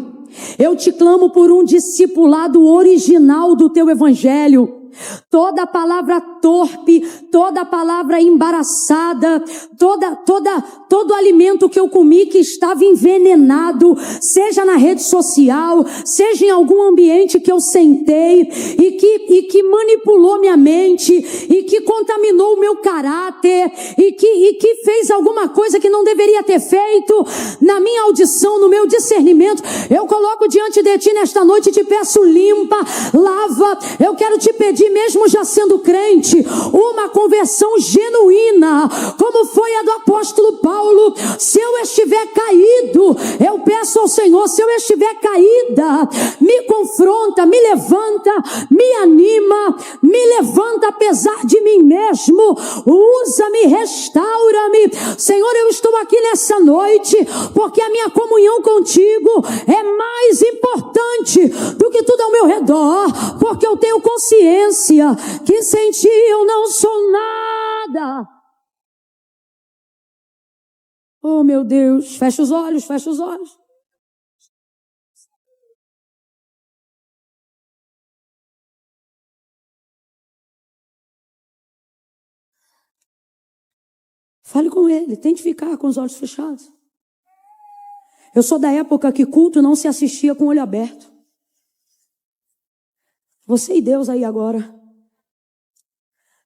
Eu te clamo por um discipulado original do teu evangelho. Toda palavra torpe, toda palavra embaraçada, todo alimento que eu comi que estava envenenado, seja na rede social, seja em algum ambiente que eu sentei e que manipulou minha mente e que contaminou o meu caráter e que fez alguma coisa que não deveria ter feito na minha audição, no meu discernimento, eu coloco diante de ti nesta noite e te peço limpa, lava. Eu quero te pedir, mesmo já sendo crente, uma conversão genuína, como foi a do apóstolo Paulo. Se eu estiver caído, eu peço ao Senhor, se eu estiver caída, me confronta, me levanta, me anima, me levanta apesar de mim mesmo, usa-me, restaura-me. Senhor, eu estou aqui nessa noite, porque a minha comunhão contigo é mais importante do que tudo ao meu redor, porque eu tenho consciência que sem ti eu não sou nada. Oh meu Deus, fecha os olhos, fecha os olhos. Fale com ele, tente ficar com os olhos fechados. Eu sou da época que culto não se assistia com o olho aberto. Você e Deus aí agora.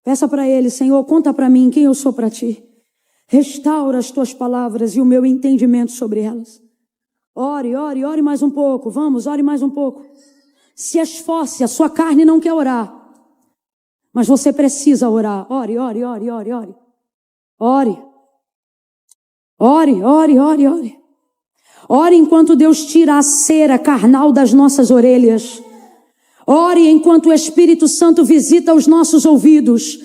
Peça para ele, Senhor, conta para mim quem eu sou para ti. Restaura as tuas palavras e o meu entendimento sobre elas. Ore, ore, ore mais um pouco. Vamos, ore mais um pouco. Se esforce, a sua carne não quer orar. Mas você precisa orar. Ore, ore, ore, ore, ore. Ore. Ore, ore, ore, ore. Ore enquanto Deus tira a cera carnal das nossas orelhas. Ore enquanto o Espírito Santo visita os nossos ouvidos.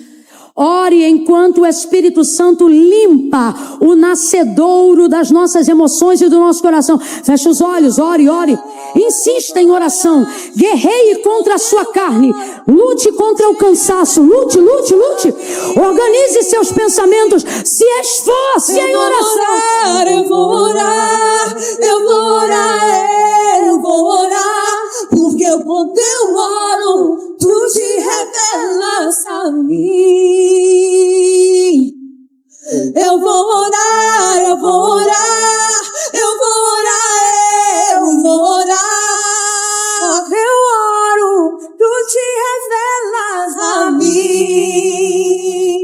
Ore enquanto o Espírito Santo limpa o nascedouro das nossas emoções e do nosso coração. Feche os olhos, ore, ore. Insista em oração. Guerreie contra a sua carne. Lute contra o cansaço. Lute, lute, lute. Organize seus pensamentos. Se esforce em oração. Eu vou orar, eu vou orar, eu vou orar. Porque quando eu oro, tu te revelas a mim. Eu vou orar, eu vou orar, eu vou orar, eu vou orar. Eu oro, tu te revelas a mim.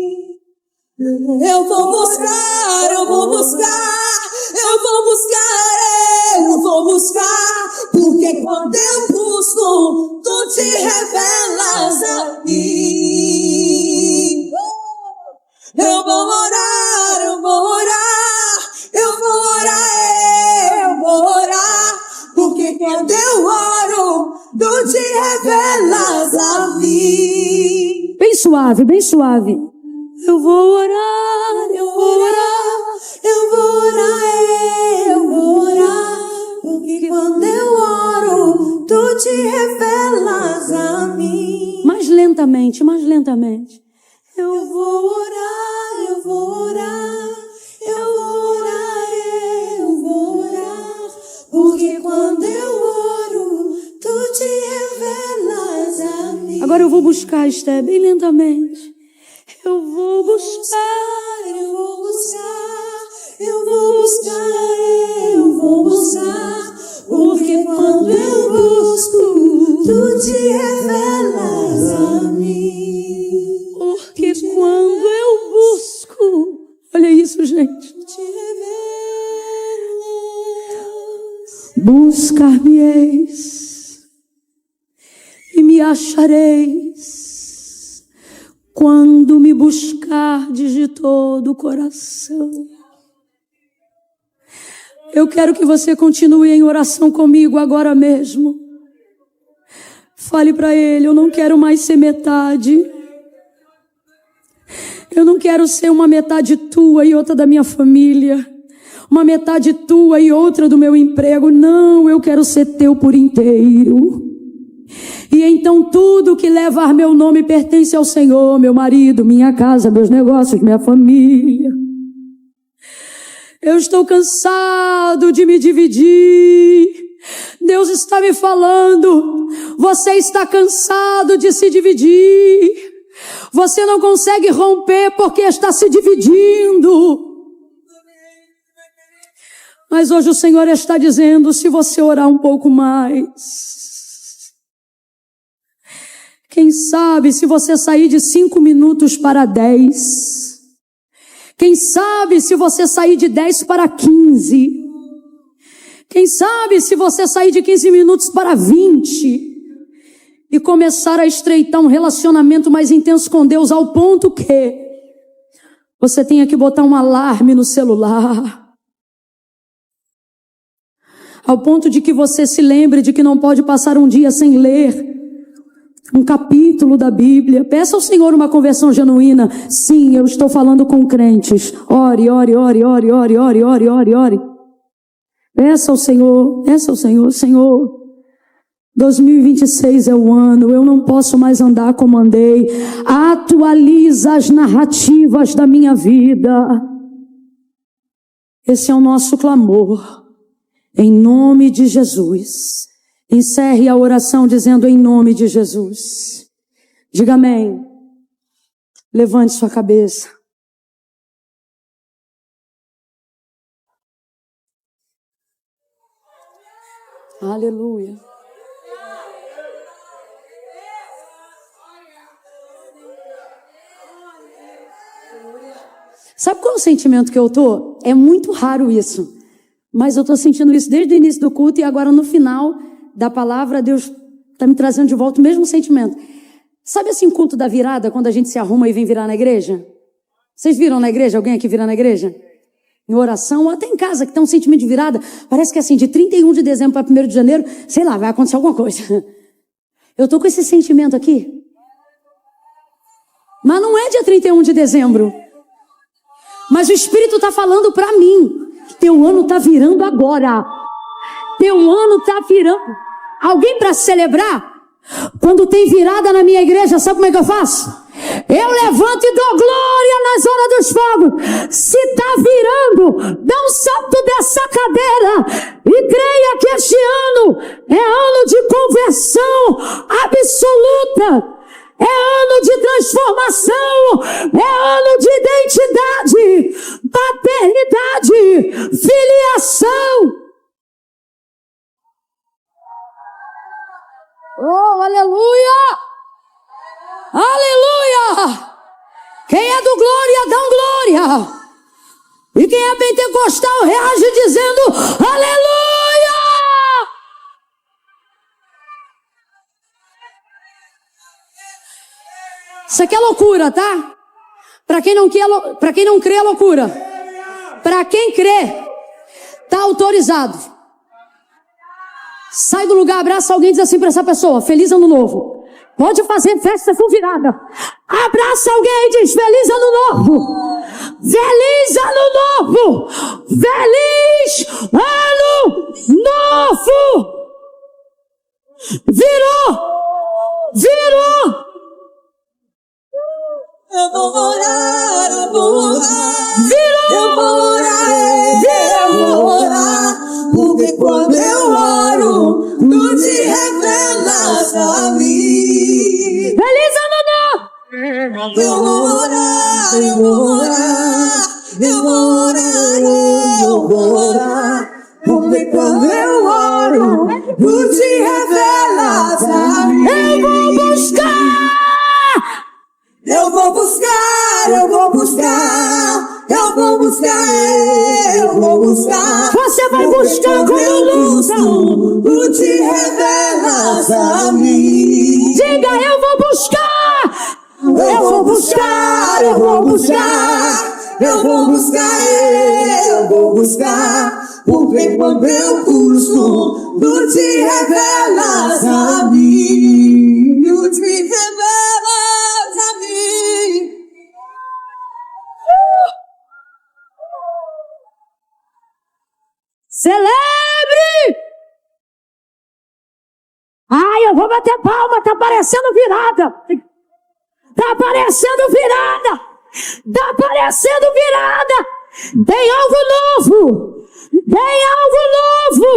Eu vou buscar, eu vou buscar, eu vou buscar, eu vou buscar. Porque quando eu busco, tu te revelas a mim. Eu vou orar, eu vou orar, eu vou orar, eu vou orar. Porque quando eu oro, tu te revelas a mim. Bem suave, bem suave. Eu vou orar, eu vou orar, eu vou orar, eu vou orar. Porque quando eu oro, tu te revelas lentamente, mais lentamente. Eu vou orar, eu vou orar, eu vou orar, eu vou orar, porque quando eu oro, tu te revelas a mim. Agora eu vou buscar, Esté, bem lentamente. Eu vou buscar, eu vou buscar, eu vou buscar, eu vou buscar, porque quando eu busco, tu te revelas a mim. Porque quando eu busco, olha isso, gente. Te revelas. Buscar-me-eis e me achareis quando me buscardes de todo o coração. Eu quero que você continue em oração comigo agora mesmo. Fale para Ele, eu não quero mais ser metade. Eu não quero ser uma metade tua e outra da minha família. Uma metade tua e outra do meu emprego. Não, eu quero ser teu por inteiro. E então tudo que levar meu nome pertence ao Senhor, meu marido, minha casa, meus negócios, minha família. Eu estou cansado de me dividir. Deus está me falando, você está cansado de se dividir. Você não consegue romper porque está se dividindo. Mas hoje o Senhor está dizendo, se você orar um pouco mais, quem sabe se você sair de 5 minutos para 10, quem sabe se você sair de 10 para 15, quem sabe se você sair de 15 minutos para 20 e começar a estreitar um relacionamento mais intenso com Deus ao ponto que você tenha que botar um alarme no celular, ao ponto de que você se lembre de que não pode passar um dia sem ler um capítulo da Bíblia. Peça ao Senhor uma conversão genuína. Sim, eu estou falando com crentes. Ore, ore, ore, ore, ore, ore, ore, ore, ore. Peça ao Senhor, Senhor, 2026 é o ano, eu não posso mais andar como andei. Atualiza as narrativas da minha vida. Esse é o nosso clamor. Em nome de Jesus. Encerre a oração dizendo em nome de Jesus. Diga amém. Levante sua cabeça. Aleluia. Sabe qual é o sentimento que eu tô? É muito raro isso. Mas eu tô sentindo isso desde o início do culto e agora no final da palavra, Deus está me trazendo de volta o mesmo sentimento. Sabe assim, culto da virada, quando a gente se arruma e vem virar na igreja? Vocês viram na igreja? Alguém aqui virar na igreja? Em oração, ou até em casa, que tem um sentimento de virada. Parece que assim, de 31 de dezembro para 1º de janeiro, sei lá, vai acontecer alguma coisa. Eu tô com esse sentimento aqui. Mas não é dia 31 de dezembro. Mas o Espírito está falando para mim. Teu ano está virando agora. Teu ano está virando. Alguém para celebrar? Quando tem virada na minha igreja, sabe como é que eu faço? Eu levanto e dou glória nas horas dos fogos. Se está virando, dá um salto dessa cadeira e creia que este ano é ano de conversão absoluta. É ano de transformação, é ano de identidade, paternidade, filiação. Oh, aleluia! Aleluia! Quem é do glória, dá um glória. E quem é pentecostal, reage dizendo aleluia! Isso aqui é loucura, tá? Para quem não crê é loucura. Para quem crê, tá autorizado. Sai do lugar, abraça alguém e diz assim para essa pessoa: feliz ano novo. Pode fazer festa com virada. Abraça alguém e diz: feliz ano novo. Feliz ano novo. Feliz ano novo. Virou. Virou. Eu vou orar, eu vou orar. Virou! Eu vou orar, eu vou orar. Porque quando eu oro, tu te revelas a mim. Feliz ano novo! Eu vou orar, eu vou orar. Eu vou orar, eu vou orar. Porque quando eu oro, tu te revelas a mim. Eu vou buscar! Eu vou buscar, eu vou buscar, eu vou buscar, eu vou buscar. Você vai buscar com luta. Tu te revelas a mim. Diga, eu vou buscar! Eu vou buscar, eu vou buscar, eu vou buscar, eu vou buscar. Porque quando eu busco, tu te revelas a mim. Tu te revelas a mim. Celebre! Ai, eu vou bater palma, tá parecendo virada. Tá parecendo virada. Tá parecendo virada. Tem algo novo. Tem algo novo.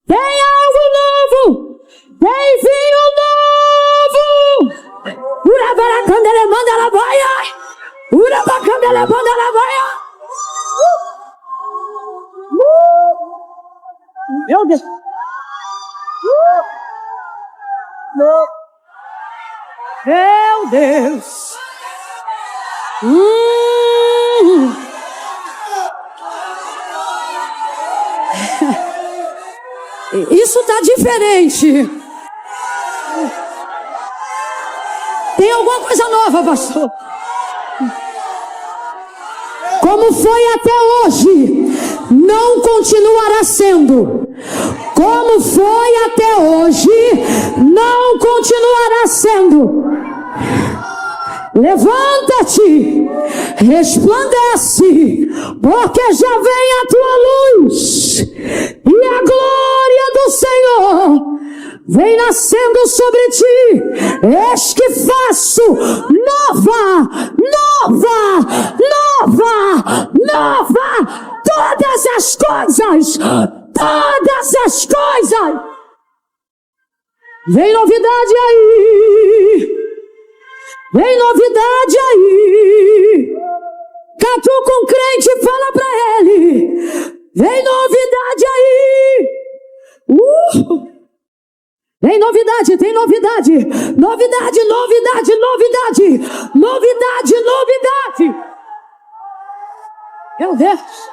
Tem algo novo. Tem vinho novo. Urabaracandelé manda ela vai. Urabacandelé manda ela vai. Meu Deus. Meu Deus. Isso tá diferente. Tem alguma coisa nova, pastor? Como foi até hoje, não continuará sendo. Como foi até hoje, não continuará sendo. Levanta-te, resplandece, porque já vem a tua luz, e a glória do Senhor vem nascendo sobre ti. Eis que faço nova todas as coisas. Vem novidade aí. Vem novidade aí. Catuca um crente e fala pra ele. Vem novidade aí. Tem novidade, tem novidade. Novidade. Meu Deus.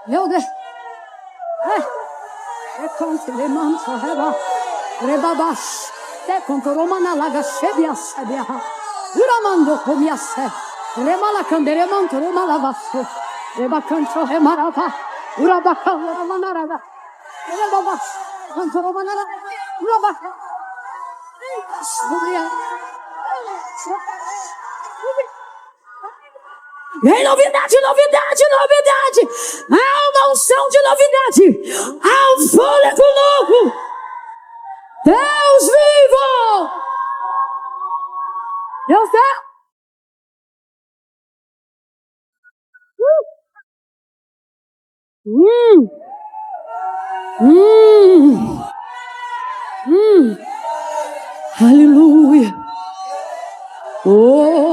Meu Deus. É contra ele manto, Rebabash, te contoromana laga shebia sabia. Uramando comia se. Remala candere manto remala vaso. Rebacancho remarava. Urabacana manarada. Rebabash, contoromana. Urabacana. Vem novidade. Há uma unção de novidade. Há um fôlego novo. Deus vivo! Deus é! Aleluia! Oh!